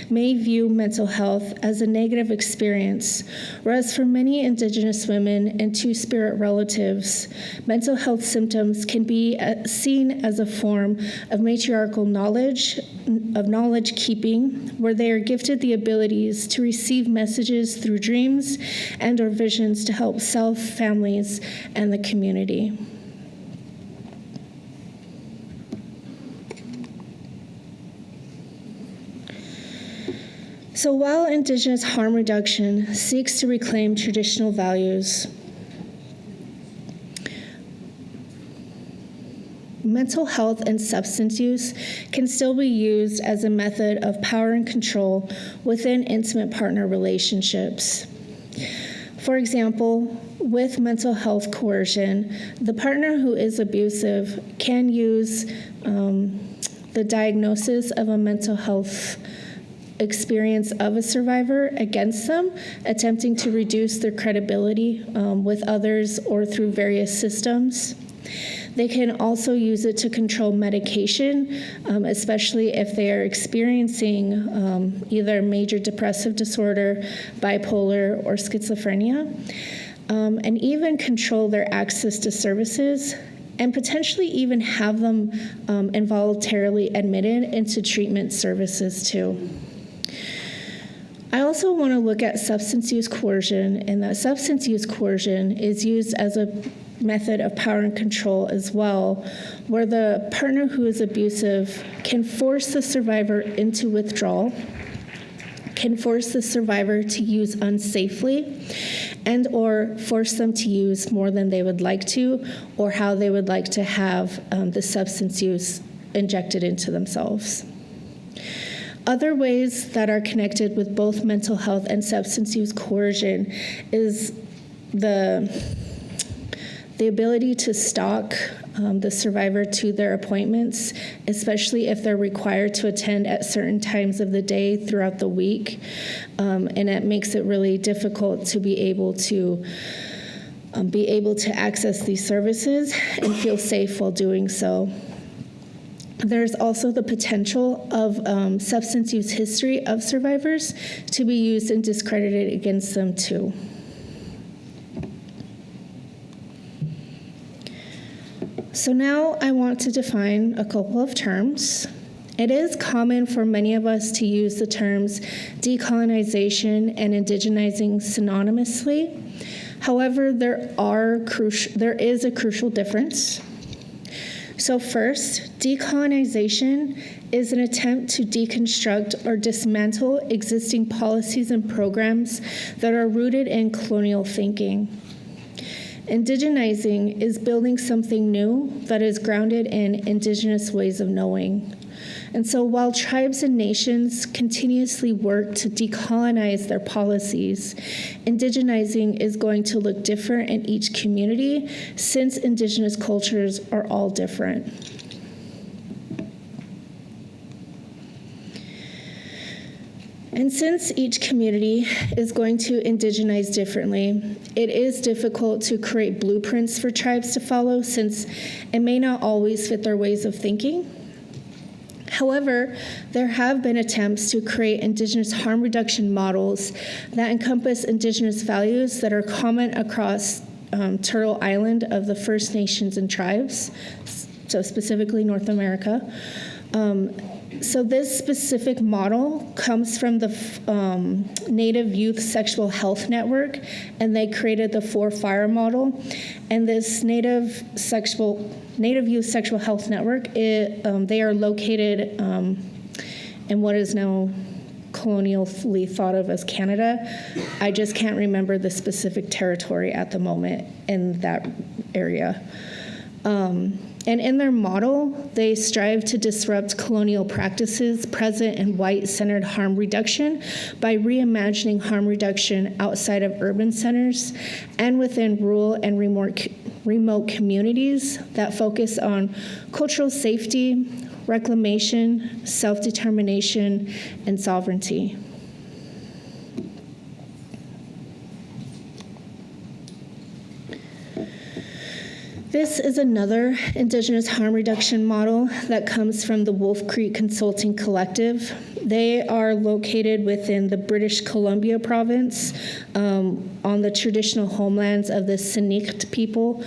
may view mental health as a negative experience, whereas for many Indigenous women and Two-Spirit relatives, mental health symptoms can be seen as a form of matriarchal knowledge keeping, where they are gifted the abilities to receive messages through dreams and or visions to help self, families, and the community. So while Indigenous harm reduction seeks to reclaim traditional values, mental health and substance use can still be used as a method of power and control within intimate partner relationships. For example, with mental health coercion, the partner who is abusive can use the diagnosis of a mental health experience of a survivor against them, attempting to reduce their credibility with others or through various systems. They can also use it to control medication, especially if they are experiencing either major depressive disorder, bipolar, or schizophrenia, and even control their access to services, and potentially even have them involuntarily admitted into treatment services too. I also want to look at substance use coercion, and that substance use coercion is used as a method of power and control as well, where the partner who is abusive can force the survivor into withdrawal, can force the survivor to use unsafely, and or force them to use more than they would like to, or how they would like to have the substance use injected into themselves. Other ways that are connected with both mental health and substance use coercion is the ability to stalk the survivor to their appointments, especially if they're required to attend at certain times of the day throughout the week. And it makes it really difficult to be able to access these services and feel safe while doing so. There's also the potential of substance use history of survivors to be used and discredited against them too. So now I want to define a couple of terms. It is common for many of us to use the terms decolonization and indigenizing synonymously. However, there is a crucial difference. So first, decolonization is an attempt to deconstruct or dismantle existing policies and programs that are rooted in colonial thinking. Indigenizing is building something new that is grounded in Indigenous ways of knowing. And so while tribes and nations continuously work to decolonize their policies, indigenizing is going to look different in each community since Indigenous cultures are all different. And since each community is going to indigenize differently, it is difficult to create blueprints for tribes to follow since it may not always fit their ways of thinking. However, there have been attempts to create Indigenous harm reduction models that encompass Indigenous values that are common across Turtle Island of the First Nations and tribes, so specifically North America. So this specific model comes from the Native Youth Sexual Health Network, and they created the 4 Fire model. And this Native Youth Sexual Health Network, they are located in what is now colonially thought of as Canada. I just can't remember the specific territory at the moment in that area. And in their model, they strive to disrupt colonial practices present in white-centered harm reduction by reimagining harm reduction outside of urban centers and within rural and remote communities that focus on cultural safety, reclamation, self-determination, and sovereignty. This is another Indigenous harm reduction model that comes from the Wolf Creek Consulting Collective. They are located within the British Columbia province on the traditional homelands of the Sinixt people,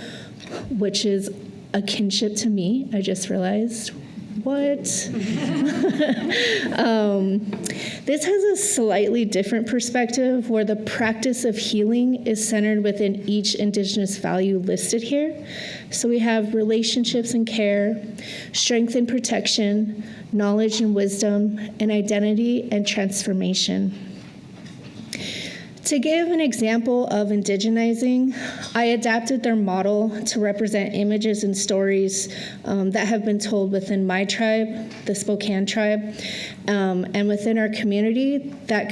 which is a kinship to me, I just realized. What? This has a slightly different perspective where the practice of healing is centered within each Indigenous value listed here. So we have relationships and care, strength and protection, knowledge and wisdom, and identity and transformation. To give an example of indigenizing, I adapted their model to represent images and stories that have been told within my tribe, the Spokane tribe, and within our community that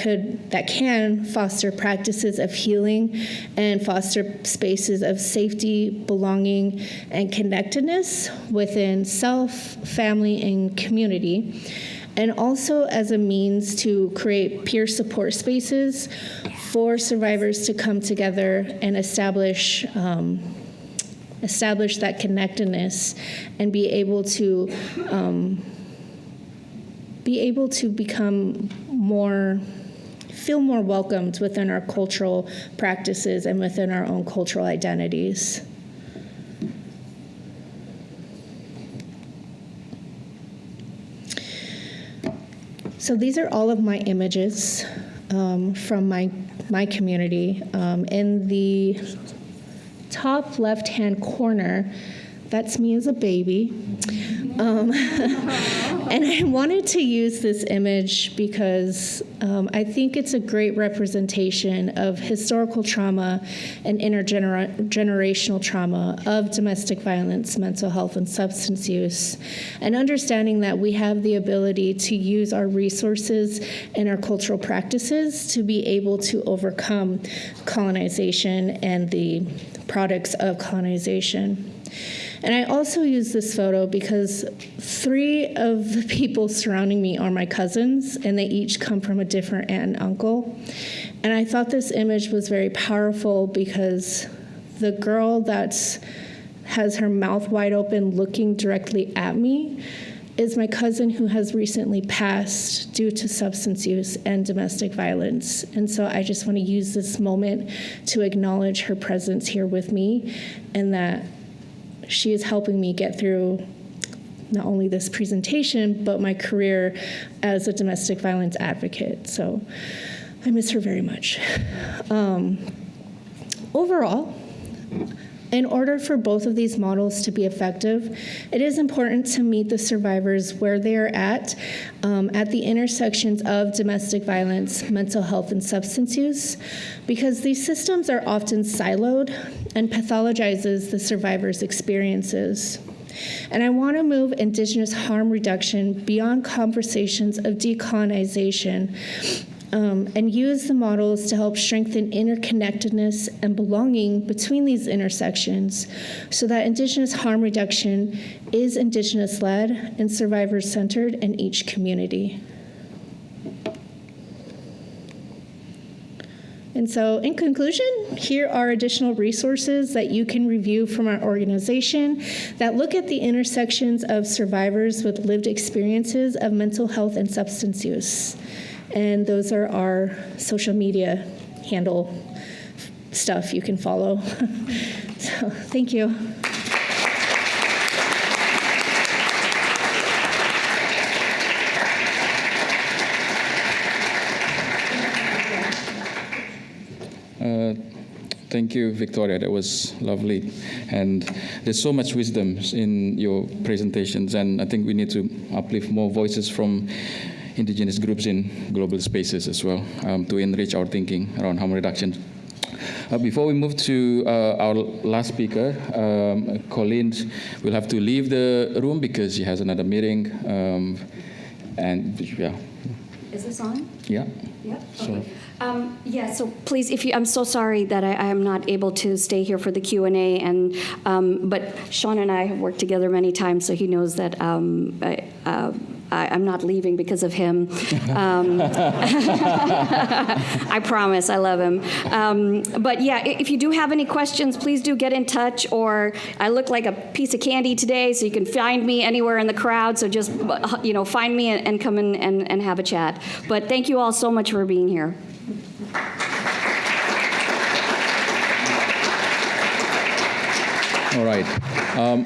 can foster practices of healing and foster spaces of safety, belonging, and connectedness within self, family, and community. And also as a means to create peer support spaces for survivors to come together and establish that connectedness and be able to become feel more welcomed within our cultural practices and within our own cultural identities. So these are all of my images from my community. In the top left-hand corner, that's me as a baby. And I wanted to use this image because I think it's a great representation of historical trauma and intergenerational trauma of domestic violence, mental health, and substance use, and understanding that we have the ability to use our resources and our cultural practices to be able to overcome colonization and the products of colonization. And I also use this photo because 3 of the people surrounding me are my cousins, and they each come from a different aunt and uncle. And I thought this image was very powerful because the girl that has her mouth wide open looking directly at me is my cousin who has recently passed due to substance use and domestic violence. And so I just want to use this moment to acknowledge her presence here with me, and that she is helping me get through not only this presentation, but my career as a domestic violence advocate. So I miss her very much. Overall, in order for both of these models to be effective, it is important to meet the survivors where they are at the intersections of domestic violence, mental health, and substance use, because these systems are often siloed and pathologizes the survivors' experiences. And I want to move Indigenous harm reduction beyond conversations of decolonization and use the models to help strengthen interconnectedness and belonging between these intersections so that Indigenous harm reduction is Indigenous-led and survivor-centered in each community. And so, in conclusion, here are additional resources that you can review from our organization that look at the intersections of survivors with lived experiences of mental health and substance use. And those are our social media handle stuff you can follow. So, thank you. Thank you, Victoria. That was lovely. And there's so much wisdom in your presentations, and I think we need to uplift more voices from Indigenous groups in global spaces as well to enrich our thinking around harm reduction. Before we move to our last speaker, Colleen will have to leave the room because she has another meeting. And yeah. Is this on? Yeah. Yep. So, So please, I'm so sorry that I am not able to stay here for the Q&A, but Shaun and I have worked together many times, so he knows that I'm not leaving because of him. I promise, I love him. But yeah, if you do have any questions, please do get in touch, or I look like a piece of candy today, so you can find me anywhere in the crowd, so just find me and come in and have a chat. But thank you all so much for being here. all right.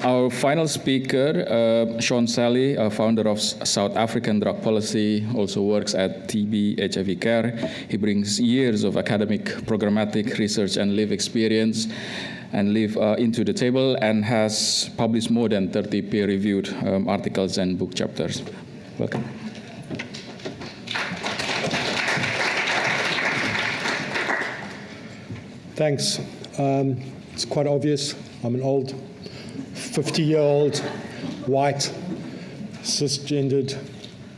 Our final speaker, Shaun, founder of South African Drug Policy, also works at TB HIV Care. He brings years of academic, programmatic research and live experience into the table, and has published more than 30 peer-reviewed articles and book chapters. Welcome. Thanks. It's quite obvious. I'm an old 50-year-old, white, cisgendered,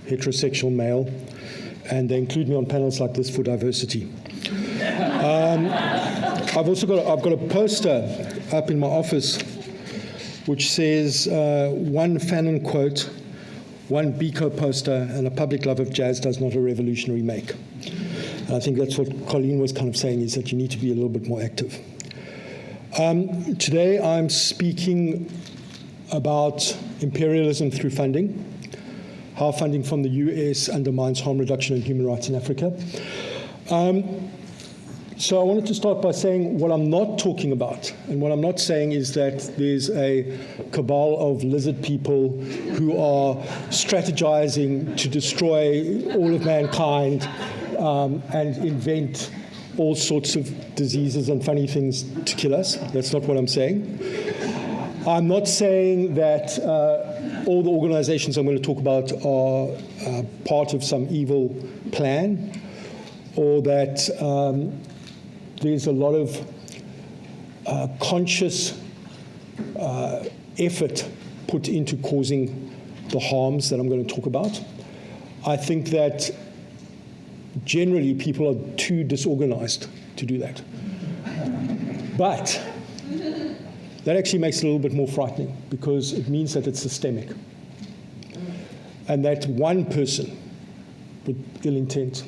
heterosexual male, and they include me on panels like this for diversity. I've got a poster up in my office which says one Fanon quote, one Biko poster, and a public love of jazz does not a revolutionary make. And I think that's what Colleen was kind of saying, is that you need to be a little bit more active. Today I'm speaking about imperialism through funding, how funding from the US undermines harm reduction and human rights in Africa. So I wanted to start by saying what I'm not talking about. And what I'm not saying is that there's a cabal of lizard people who are strategizing to destroy all of mankind and invent all sorts of diseases and funny things to kill us. That's not what I'm saying. I'm not saying that all the organizations I'm going to talk about are part of some evil plan, or that there's a lot of conscious effort put into causing the harms that I'm going to talk about. I think that generally people are too disorganized to do that. But that actually makes it a little bit more frightening, because it means that it's systemic. And that one person with ill intent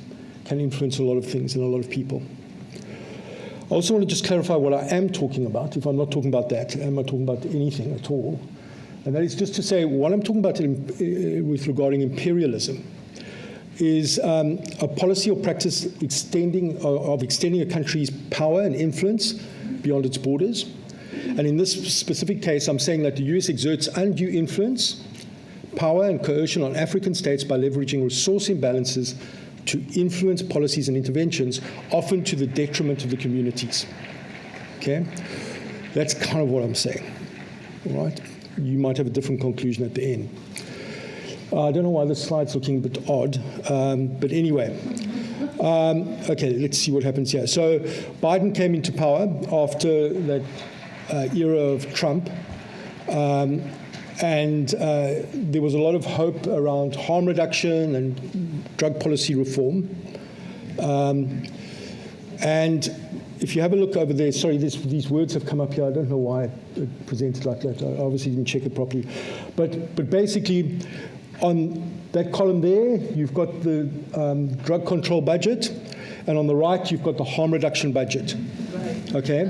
can influence a lot of things and a lot of people. I also want to just clarify what I am talking about. If I'm not talking about that, am I talking about anything at all? And that is just to say, what I'm talking about with regarding imperialism is a policy or practice of extending a country's power and influence beyond its borders. And in this specific case, I'm saying that the US exerts undue influence, power, and coercion on African states by leveraging resource imbalances to influence policies and interventions, often to the detriment of the communities. Okay? That's kind of what I'm saying. All right? You might have a different conclusion at the end. I don't know why this slide's looking a bit odd, but anyway. Okay, let's see what happens here. So Biden came into power after that era of Trump, and there was a lot of hope around harm reduction and drug policy reform. And if you have a look over there, sorry, these words have come up here. I don't know why it presented like that. I obviously didn't check it properly. But basically, on that column there, you've got the drug control budget, and on the right, you've got the harm reduction budget. Okay?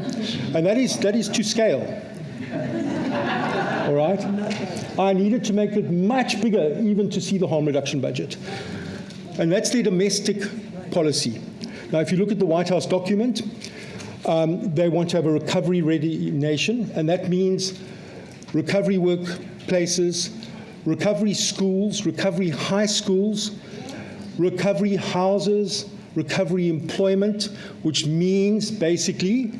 And that is to scale. All right? I needed to make it much bigger even to see the harm reduction budget. And that's their domestic policy. Now, if you look at the White House document, they want to have a recovery-ready nation, and that means recovery workplaces, recovery schools, recovery high schools, recovery houses, recovery employment, which means basically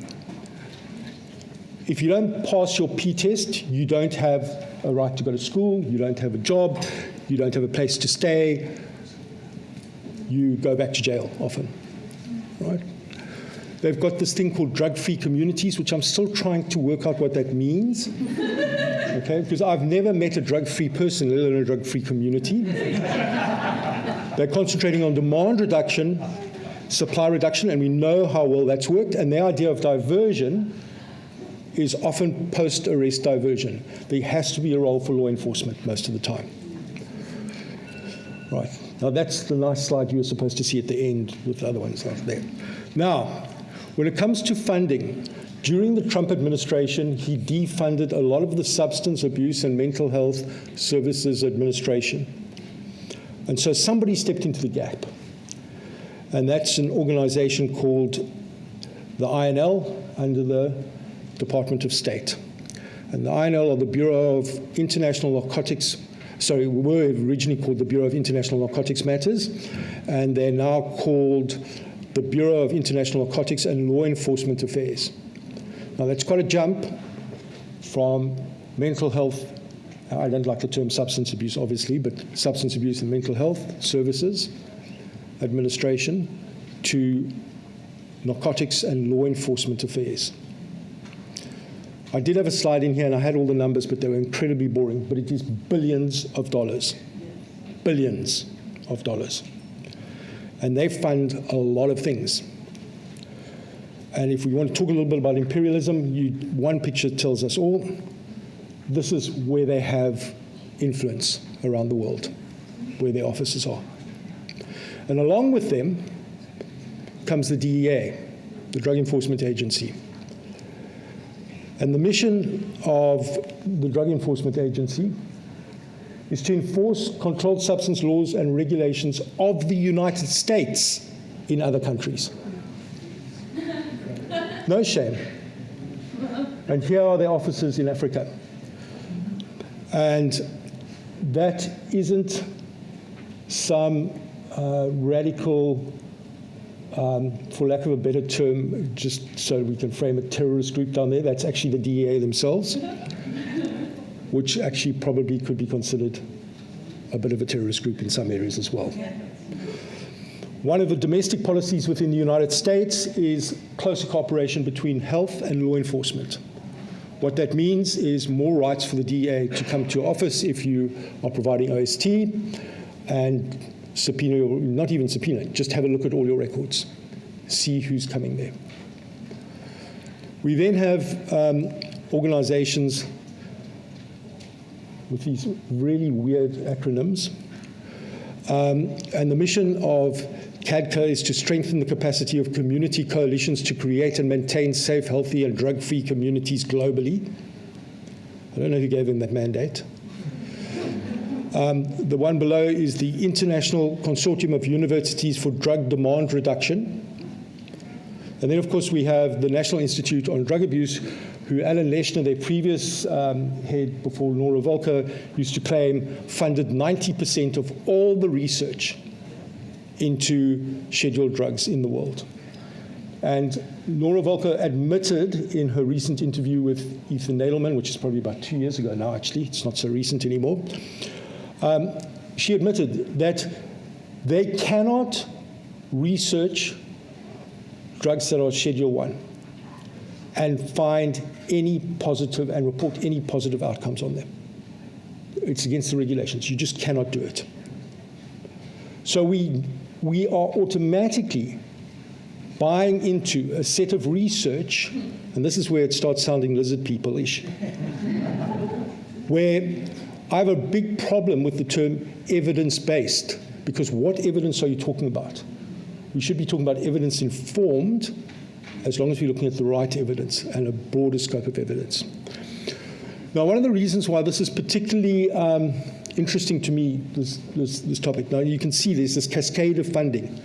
if you don't pass your P test, you don't have a right to go to school, you don't have a job, you don't have a place to stay, you go back to jail often, right? They've got this thing called drug-free communities, which I'm still trying to work out what that means, okay? Because I've never met a drug-free person, let alone a drug-free community. They're concentrating on demand reduction supply reduction, and we know how well that's worked. And the idea of diversion is often post-arrest diversion. There has to be a role for law enforcement most of the time. Right. Now, that's the nice slide you were supposed to see at the end with the other ones out there. Now, when it comes to funding, during the Trump administration, he defunded a lot of the substance abuse and mental health services administration. And so somebody stepped into the gap. And that's an organization called the INL under the Department of State. And the INL, or the Bureau of International Narcotics, sorry, we were originally called the Bureau of International Narcotics Matters, and they're now called the Bureau of International Narcotics and Law Enforcement Affairs. Now, that's quite a jump from mental health. I don't like the term substance abuse, obviously, but substance abuse and mental health services administration to narcotics and law enforcement affairs. I did have a slide in here, and I had all the numbers, but they were incredibly boring. But it is billions of dollars. Billions of dollars. And they fund a lot of things. And if we want to talk a little bit about imperialism, one picture tells us all. This is where they have influence around the world, where their offices are. And along with them comes the DEA, the Drug Enforcement Agency. And the mission of the Drug Enforcement Agency is to enforce controlled substance laws and regulations of the United States in other countries. No shame. And here are their offices in Africa. And that isn't some radical, for lack of a better term, just so we can frame a terrorist group down there. That's actually the DEA themselves, which actually probably could be considered a bit of a terrorist group in some areas as well. One of the domestic policies within the United States is closer cooperation between health and law enforcement. What that means is more rights for the DEA to come to your office if you are providing OST, and subpoena, not even subpoena, just have a look at all your records, see who's coming there. We then have organizations with these really weird acronyms. And the mission of CADCA is to strengthen the capacity of community coalitions to create and maintain safe, healthy, and drug-free communities globally. I don't know who gave them that mandate. The one below is the International Consortium of Universities for Drug Demand Reduction. And then, of course, we have the National Institute on Drug Abuse, who Alan Leshner, their previous head before Nora Volker, used to claim funded 90% of all the research into scheduled drugs in the world. And Nora Volker admitted in her recent interview with Ethan Nadelman, which is probably about 2 years ago now, actually, it's not so recent anymore, she admitted that they cannot research drugs that are Schedule 1 and find any positive and report any positive outcomes on them. It's against the regulations. You just cannot do it. So we are automatically buying into a set of research, and this is where it starts sounding lizard people-ish, where I have a big problem with the term evidence-based, because what evidence are you talking about? We should be talking about evidence-informed, as long as we're looking at the right evidence and a broader scope of evidence. Now, one of the reasons why this is particularly interesting to me, this topic, now you can see there's this cascade of funding.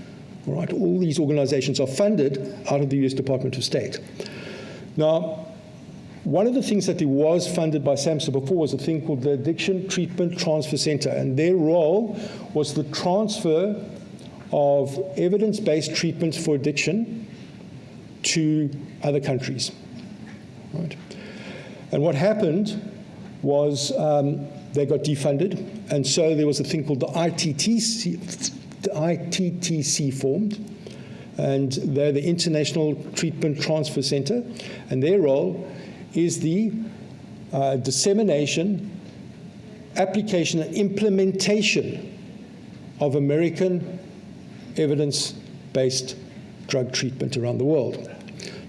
All right, all these organizations are funded out of the US Department of State. Now, one of the things that there was funded by SAMHSA before was a thing called the Addiction Treatment Transfer Center, and their role was the transfer of evidence-based treatments for addiction to other countries. Right? And what happened was they got defunded, and so there was a thing called the ITTC formed, and they're the International Treatment Transfer Center, and their role is the dissemination, application, and implementation of American evidence-based drug treatment around the world.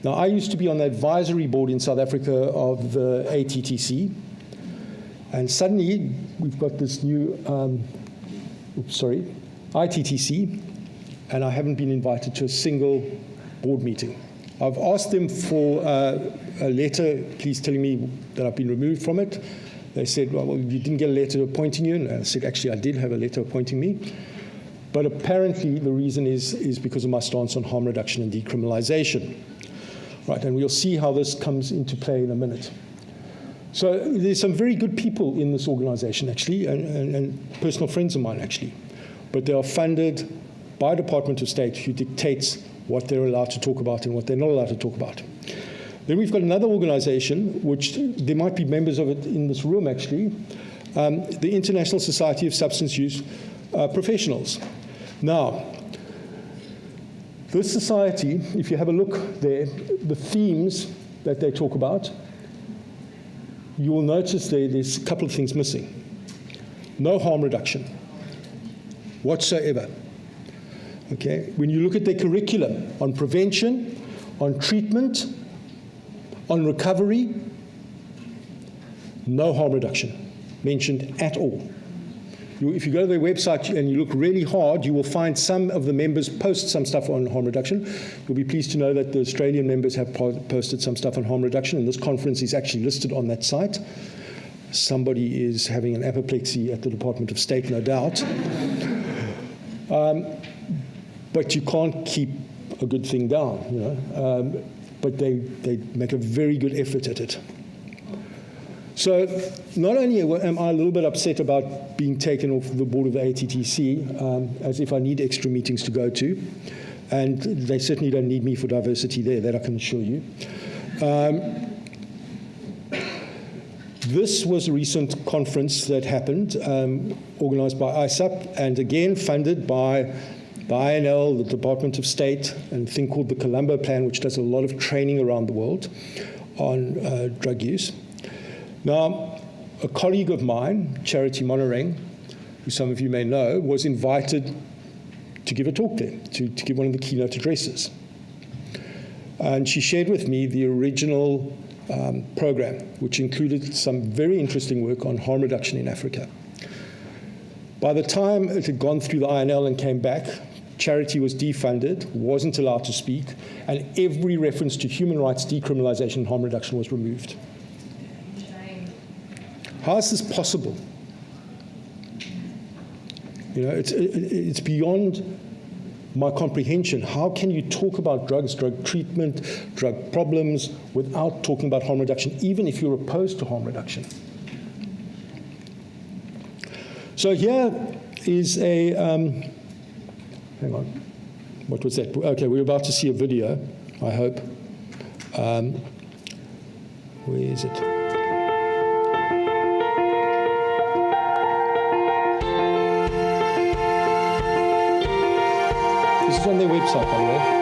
Now, I used to be on the advisory board in South Africa of the ATTC, and suddenly we've got this new, ITTC, and I haven't been invited to a single board meeting. I've asked them for a letter, please telling me that I've been removed from it. They said, well, you didn't get a letter appointing you, and I said, actually, I did have a letter appointing me. But apparently, the reason is because of my stance on harm reduction and decriminalization. Right, and we'll see how this comes into play in a minute. So there's some very good people in this organization, actually, and personal friends of mine, actually. But they are funded by a Department of State who dictates what they're allowed to talk about and what they're not allowed to talk about. Then we've got another organization, which there might be members of it in this room, actually, the International Society of Substance Use Professionals. Now, this society, if you have a look there, the themes that they talk about, you will notice there's a couple of things missing. No harm reduction whatsoever. Okay? When you look at their curriculum on prevention, on treatment, on recovery, no harm reduction mentioned at all. If you go to their website and you look really hard, you will find some of the members post some stuff on harm reduction. You'll be pleased to know that the Australian members have posted some stuff on harm reduction, and this conference is actually listed on that site. Somebody is having an apoplexy at the Department of State, no doubt. But you can't keep a good thing down, you know. But they make a very good effort at it. So not only am I a little bit upset about being taken off the board of the ATTC, as if I need extra meetings to go to, and they certainly don't need me for diversity there, that I can assure you. This was a recent conference that happened, organized by ISAP, and again funded by the INL, the Department of State, and a thing called the Colombo Plan, which does a lot of training around the world on drug use. Now, a colleague of mine, Charity Monoreng, who some of you may know, was invited to give a talk there, to give one of the keynote addresses. And she shared with me the original program, which included some very interesting work on harm reduction in Africa. By the time it had gone through the INL and came back, Charity was defunded, wasn't allowed to speak, and every reference to human rights, decriminalization, and harm reduction was removed. How is this possible? You know, it's beyond my comprehension. How can you talk about drugs, drug treatment, drug problems, without talking about harm reduction, even if you're opposed to harm reduction? So here is a, hang on, what was that? Okay, we're about to see a video, I hope. Where is it? This is on their website, by the way.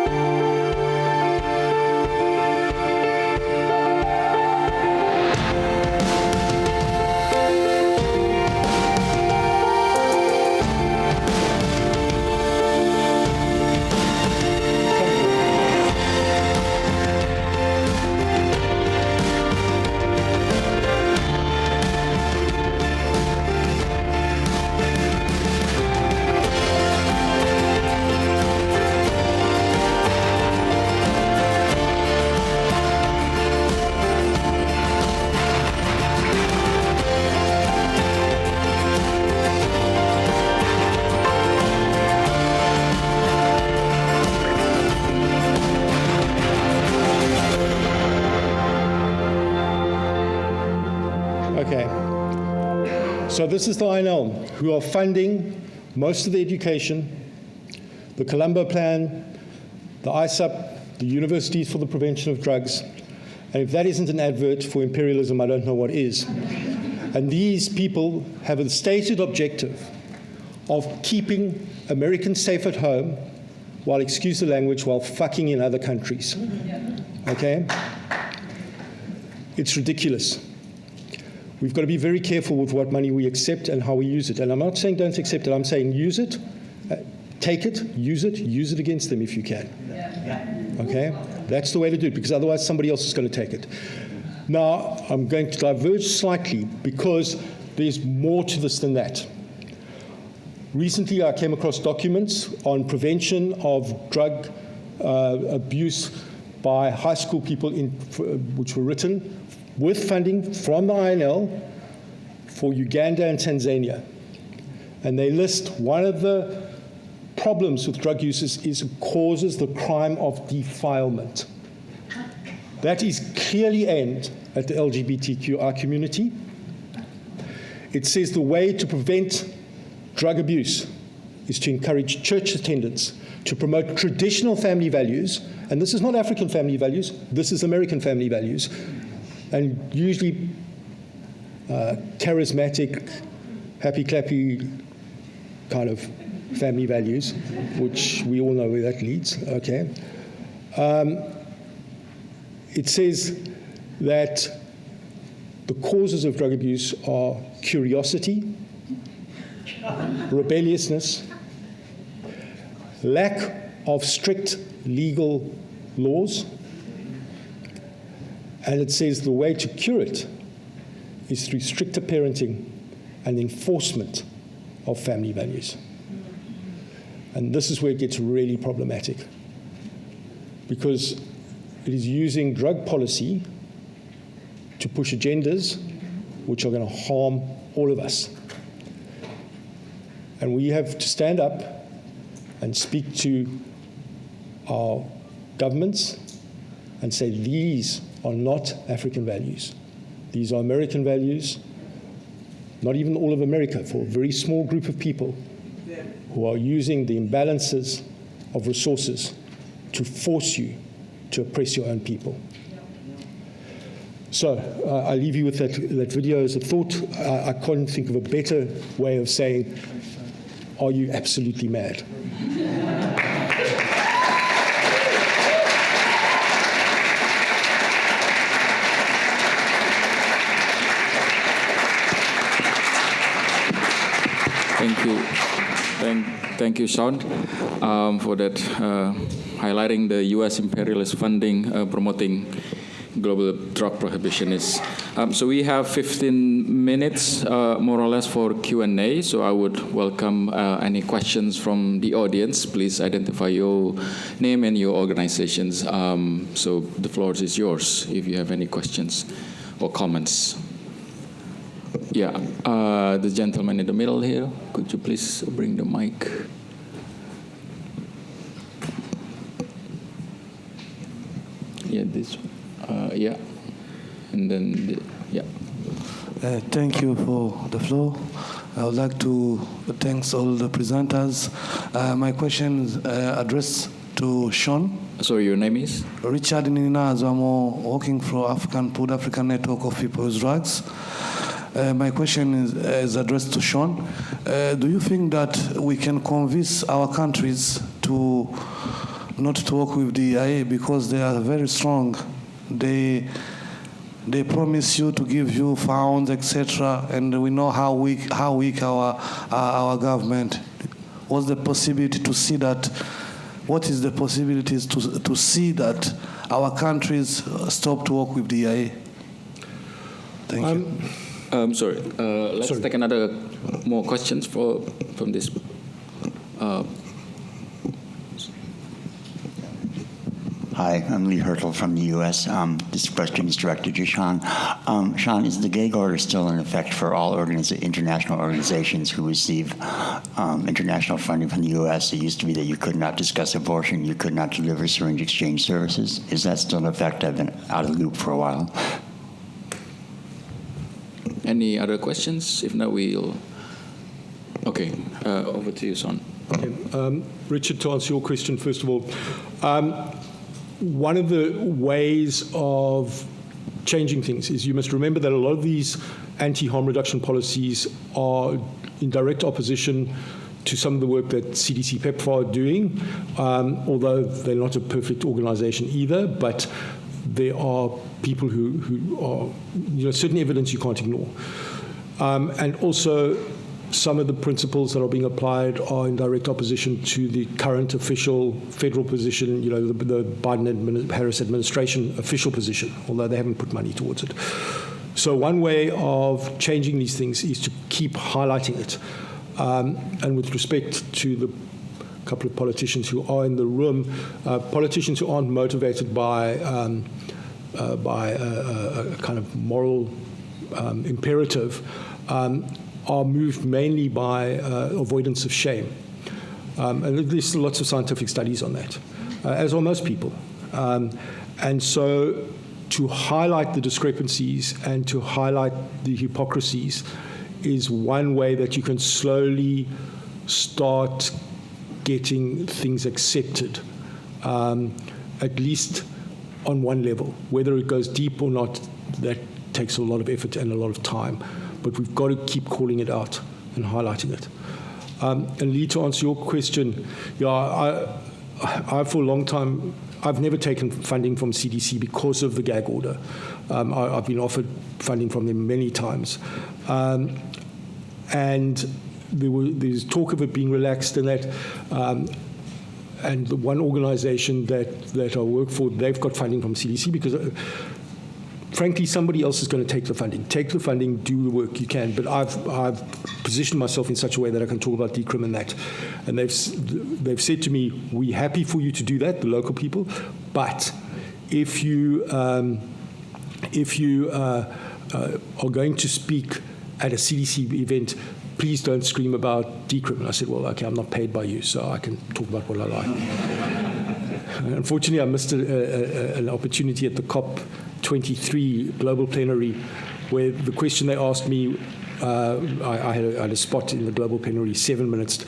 So this is the INL, who are funding most of the education, the Colombo Plan, the ISAP, the Universities for the Prevention of Drugs. And if that isn't an advert for imperialism, I don't know what is. And these people have a stated objective of keeping Americans safe at home while, excuse the language, while fucking in other countries. Okay? It's ridiculous. We've got to be very careful with what money we accept and how we use it. And I'm not saying don't accept it. I'm saying use it Take it, use it against them if you can. Okay? That's the way to do it, because otherwise somebody else is going to take it. Now, I'm going to diverge slightly because there's more to this than that. Recently, I came across documents on prevention of drug abuse by high school people, which were written with funding from the INL for Uganda and Tanzania. And they list one of the problems with drug use is it causes the crime of defilement. That is clearly aimed at the LGBTQI community. It says the way to prevent drug abuse is to encourage church attendance, to promote traditional family values, and this is not African family values, this is American family values, and usually charismatic, happy-clappy kind of family values, which we all know where that leads, okay? It says that the causes of drug abuse are curiosity, rebelliousness, lack of strict legal laws, and it says the way to cure it is through stricter parenting and enforcement of family values. And this is where it gets really problematic, because it is using drug policy to push agendas which are going to harm all of us. And we have to stand up and speak to our governments and say these are not African values. These are American values, not even all of America, for a very small group of people who are using the imbalances of resources to force you to oppress your own people. So I leave you with that video as a thought. I can't think of a better way of saying, are you absolutely mad? Thank you. Thank you, Shaun, for that, highlighting the U.S. imperialist funding promoting global drug prohibitionists. So we have 15 minutes, more or less, for Q&A. So I would welcome any questions from the audience. Please identify your name and your organizations. So the floor is yours if you have any questions or comments. Yeah, the gentleman in the middle here, could you please bring the mic? Yeah, this one. Yeah, and then, yeah. Thank you for the floor. I would like to thank all the presenters. My question is addressed to Shaun. Sorry, your name is? Richard Nina Azamo, working for African Food African Network of People with Drugs. My question is addressed to Shaun. Do you think that we can convince our countries to not to work with the IA because they are very strong? They promise you to give you funds, etc., and we know how weak our government. What's the possibility to see that? What is the possibilities to see that our countries stop to work with the IA? Thank you. Sorry, let's take another more questions from this. Hi, I'm Lee Hertel from the U.S. This question is directed to Shaun. Shaun, is the gag order still in effect for all international organizations who receive international funding from the U.S.? It used to be that you could not discuss abortion, you could not deliver syringe exchange services. Is that still in effect? I've been out of the loop for a while. Any other questions? If not, we'll... Okay, over to you, Shaun. Okay. Richard, to answer your question, first of all, one of the ways of changing things is you must remember that a lot of these anti-harm reduction policies are in direct opposition to some of the work that CDC PEPFAR are doing, although they're not a perfect organization either, but there are people who are, certain evidence you can't ignore. And also, some of the principles that are being applied are in direct opposition to the current official federal position, the Biden-Harris administration official position, although they haven't put money towards it. So one way of changing these things is to keep highlighting it. And with respect to the couple of politicians who are in the room, politicians who aren't motivated by a kind of moral imperative are moved mainly by avoidance of shame. And there's lots of scientific studies on that, as are most people. And so to highlight the discrepancies and to highlight the hypocrisies is one way that you can slowly start getting things accepted, at least on one level. Whether it goes deep or not, that takes a lot of effort and a lot of time. But we've got to keep calling it out and highlighting it. And Lee, to answer your question, I for a long time, I've never taken funding from CDC because of the gag order. I've been offered funding from them many times. And there's talk of it being relaxed and that. And the one organization that I work for, they've got funding from CDC because, frankly, somebody else is going to take the funding. Take the funding, do the work you can. But I've positioned myself in such a way that I can talk about decrim and that. And they've said to me, we're happy for you to do that, the local people, but if you are going to speak at a CDC event, please don't scream about decrim. And I said, well, okay, I'm not paid by you, so I can talk about what I like. Unfortunately, I missed an opportunity at the COP23 global plenary where the question they asked me, I had a spot in the global plenary, 7 minutes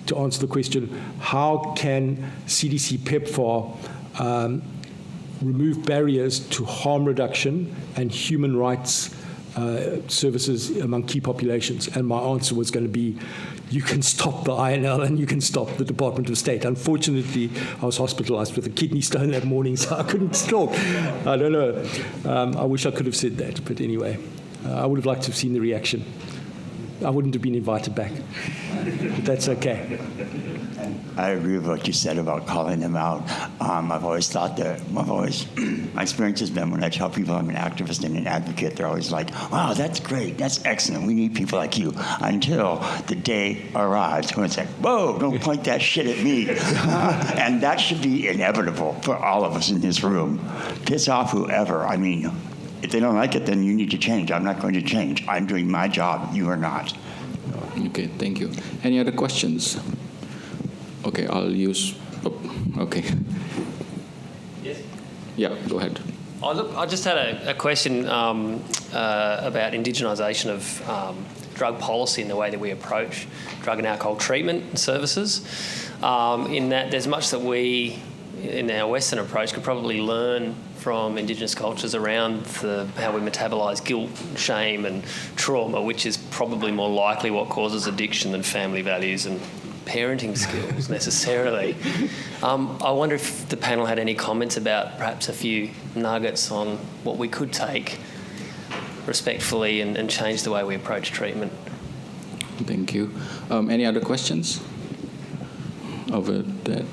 to answer the question, how can CDC PEPFAR remove barriers to harm reduction and human rights services among key populations? And my answer was going to be, you can stop the INL and you can stop the Department of State. Unfortunately, I was hospitalized with a kidney stone that morning, so I couldn't talk. I don't know. I wish I could have said that, but anyway, I would have liked to have seen the reaction. I wouldn't have been invited back, but that's okay. I agree with what you said about calling them out. I've always thought that, my experience has been when I tell people I'm an activist and an advocate, they're always like, wow, that's great, that's excellent, we need people like you, until the day arrives when it's like, whoa, don't point that shit at me. And that should be inevitable for all of us in this room. Piss off whoever. I mean, if they don't like it, then you need to change. I'm not going to change. I'm doing my job. You are not. Okay, thank you. Any other questions? Okay, I'll use. Okay. Yes. Yeah, go ahead. Oh, look, I just had a question about indigenisation of drug policy and the way that we approach drug and alcohol treatment services. In that, there's much that we, in our Western approach, could probably learn from Indigenous cultures around how we metabolise guilt, shame and trauma, which is probably more likely what causes addiction than family values and parenting skills necessarily. I wonder if the panel had any comments about perhaps a few nuggets on what we could take respectfully and change the way we approach treatment. Thank you. Any other questions over that?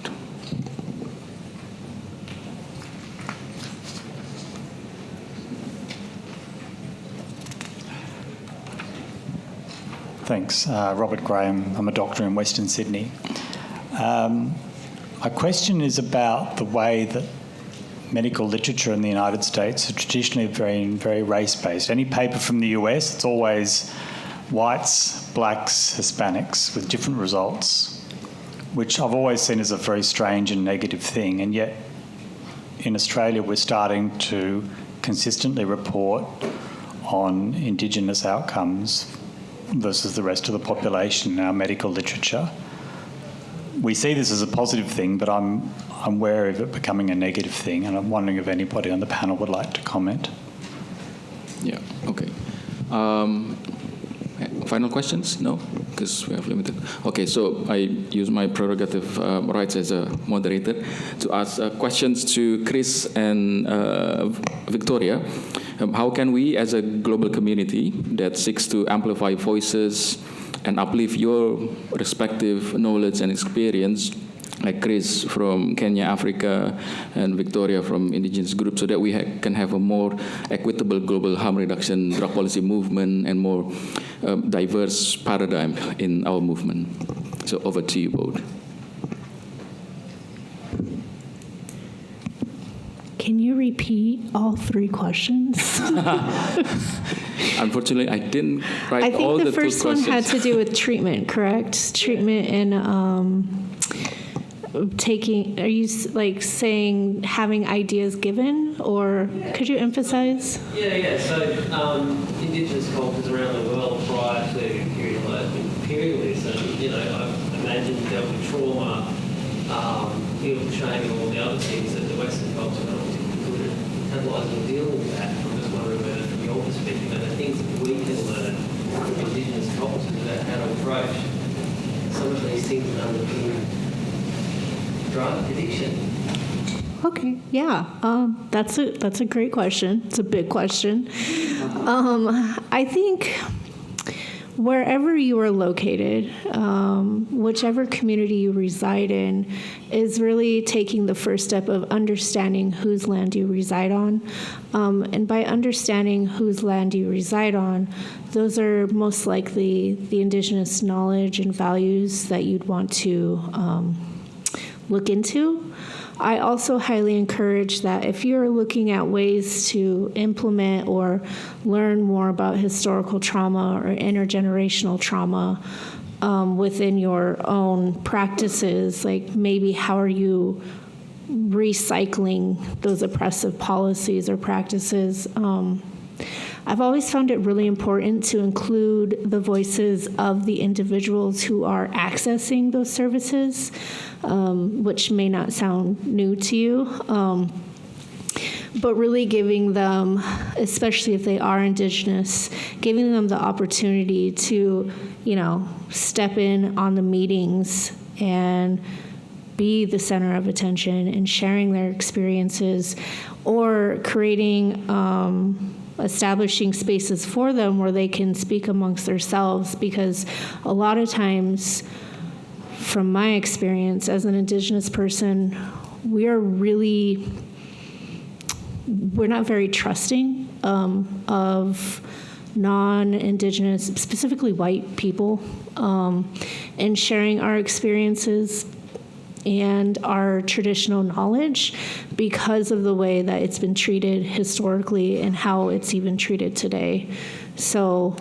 Thanks. Robert Graham. I'm a doctor in Western Sydney. My question is about the way that medical literature in the United States are traditionally very race-based. Any paper from the US, it's always whites, blacks, Hispanics with different results, which I've always seen as a very strange and negative thing. And yet in Australia, we're starting to consistently report on Indigenous outcomes versus the rest of the population in our medical literature. We see this as a positive thing, but I'm wary of it becoming a negative thing, and I'm wondering if anybody on the panel would like to comment. Yeah, okay. Final questions? No? Because we have limited. Okay, so I use my prerogative rights as a moderator to ask questions to Chris and Victoria. How can we, as a global community that seeks to amplify voices and uplift your respective knowledge and experience, like Chris from Kenya, Africa, and Victoria from indigenous groups, so that we can have a more equitable global harm reduction drug policy movement and more diverse paradigm in our movement. So over to you both. Can you repeat all three questions? Unfortunately, I didn't write all I think the the first one had to do with treatment, correct? Treatment and taking, are you like saying having ideas given, or could you emphasize? Yeah. So Indigenous cultures around the world prior to imperialism, I imagine dealt with trauma, guilt, shame, and all the other things that the Western culture not good at catalysing or dealing with that. I'm just wondering whether, from your perspective, are there things that we can learn from Indigenous cultures about how to approach some of these things that underpin drug addiction? Okay, yeah, that's a great question. It's a big question. I think wherever you are located, whichever community you reside in, is really taking the first step of understanding whose land you reside on. And by understanding whose land you reside on, those are most likely the indigenous knowledge and values that you'd want to look into. I also highly encourage that if you're looking at ways to implement or learn more about historical trauma or intergenerational trauma within your own practices, like maybe how are you recycling those oppressive policies or practices. I've always found it really important to include the voices of the individuals who are accessing those services, which may not sound new to you, but really giving them, especially if they are Indigenous, giving them the opportunity to, step in on the meetings and be the center of attention and sharing their experiences, or creating establishing spaces for them where they can speak amongst themselves, because a lot of times, from my experience as an Indigenous person, we're not very trusting of non-Indigenous, specifically white people, and sharing our experiences and our traditional knowledge because of the way that it's been treated historically and how it's even treated today. So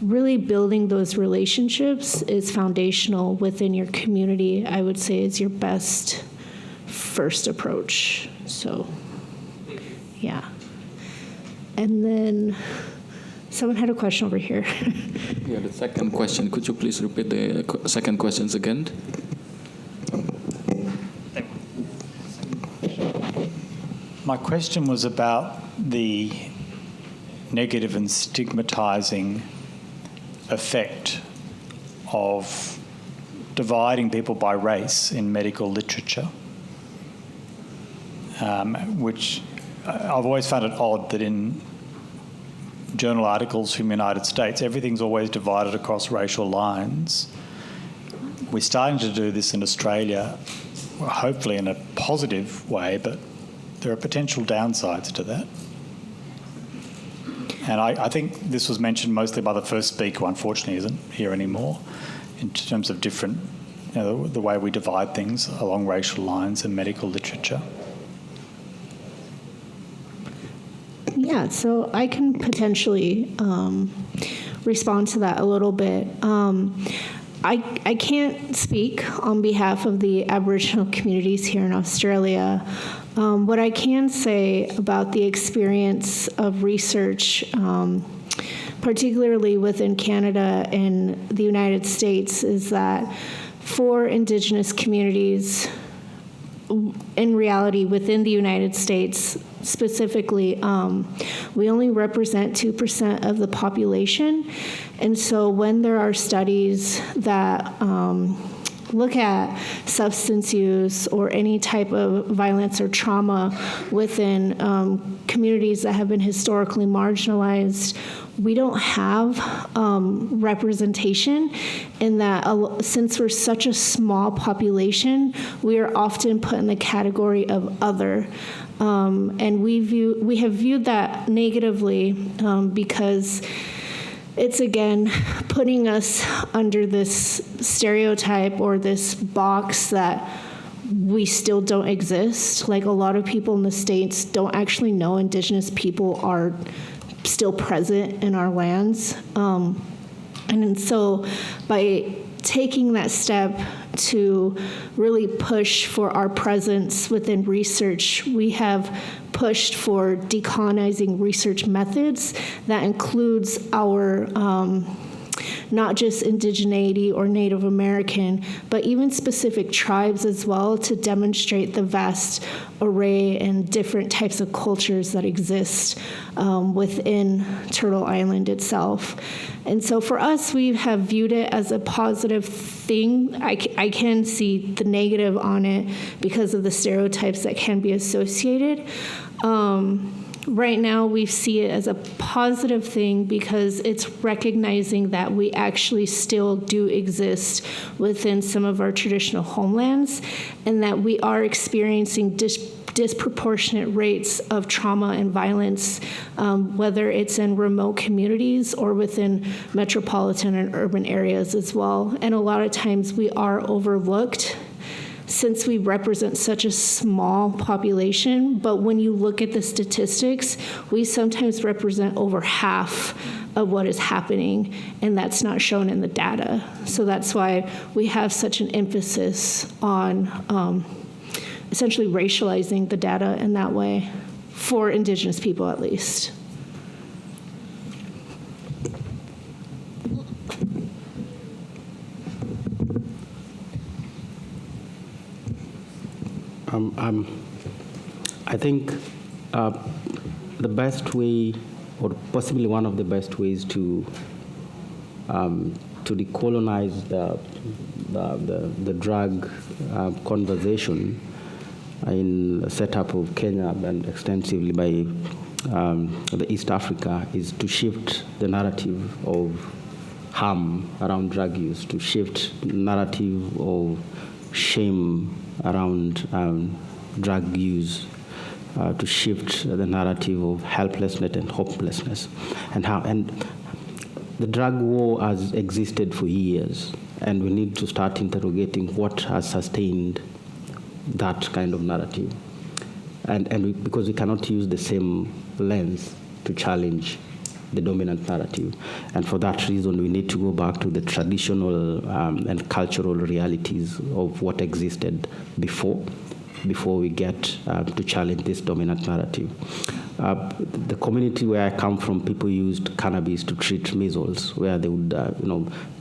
really building those relationships is foundational within your community, I would say, is your best first approach. So, yeah. And then someone had a question over here. Yeah, the second question. Could you please repeat the second questions again? My question was about the negative and stigmatizing effect of dividing people by race in medical literature, which I've always found it odd that in journal articles from the United States, everything's always divided across racial lines. We're starting to do this in Australia, hopefully in a positive way, but there are potential downsides to that. And I think this was mentioned mostly by the first speaker, who unfortunately isn't here anymore, in terms of different, the way we divide things along racial lines in medical literature. Yeah, so I can potentially respond to that a little bit. I can't speak on behalf of the Aboriginal communities here in Australia. What I can say about the experience of research, particularly within Canada and the United States, is that for Indigenous communities, in reality, within the United States specifically, we only represent 2% of the population. And so when there are studies that look at substance use or any type of violence or trauma within communities that have been historically marginalized we don't have representation in that since we're such a small population, we are often put in the category of other. And we have viewed that negatively because it's, again, putting us under this stereotype or this box that we still don't exist. Like, a lot of people in the States don't actually know Indigenous people are still present in our lands. And so by taking that step to really push for our presence within research, we have pushed for decolonizing research methods that includes our not just indigeneity or Native American, but even specific tribes as well, to demonstrate the vast array and different types of cultures that exist within Turtle Island itself. And so for us, we have viewed it as a positive thing. I can see the negative on it because of the stereotypes that can be associated. Right now, we see it as a positive thing because it's recognizing that we actually still do exist within some of our traditional homelands, and that we are experiencing disproportionate rates of trauma and violence, whether it's in remote communities or within metropolitan and urban areas as well. And a lot of times we are overlooked since we represent such a small population. But when you look at the statistics, we sometimes represent over half of what is happening, and that's not shown in the data. So that's why we have such an emphasis on essentially racializing the data in that way, for Indigenous people at least. I think the best way, or possibly one of the best ways to decolonize the drug conversation in the setup of Kenya and extensively by the East Africa is to shift the narrative of harm around drug use, to shift the narrative of shame around drug use, to shift the narrative of helplessness and hopelessness, and the drug war has existed for years, and we need to start interrogating what has sustained that kind of narrative, because we cannot use the same lens to challenge the dominant narrative. And for that reason, we need to go back to the traditional and cultural realities of what existed before we get to challenge this dominant narrative. The community where I come from, people used cannabis to treat measles, where they would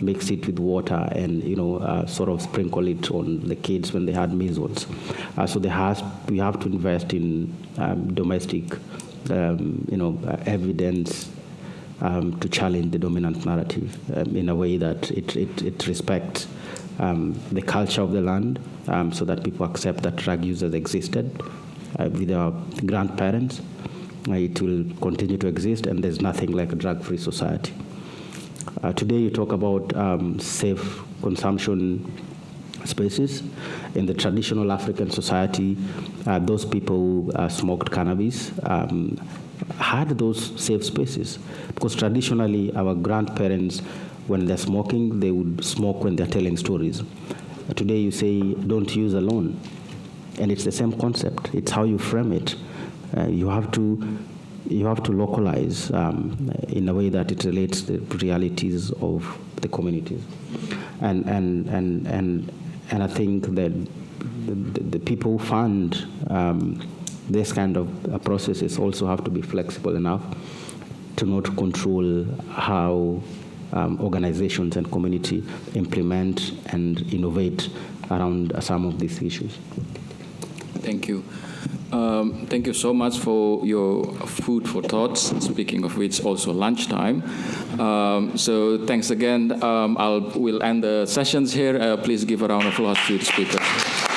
mix it with water and sort of sprinkle it on the kids when they had measles. So we have to invest in domestic evidence to challenge the dominant narrative in a way that it respects the culture of the land, so that people accept that drug users existed with our grandparents. It will continue to exist, and there's nothing like a drug-free society. Today you talk about safe consumption spaces. In the traditional African society, those people who smoked cannabis had those safe spaces, because traditionally our grandparents, when they're smoking, they would smoke when they're telling stories. Today you say, don't use alone. And it's the same concept. It's how you frame it. You have to localize in a way that it relates to the realities of the communities. And I think that the people who fund this kind of processes also have to be flexible enough to not control how organizations and community implement and innovate around some of these issues. Thank you. Thank you so much for your food for thoughts, speaking of which also lunchtime. So thanks again. We'll end the sessions here. Please give a round of applause to the speakers.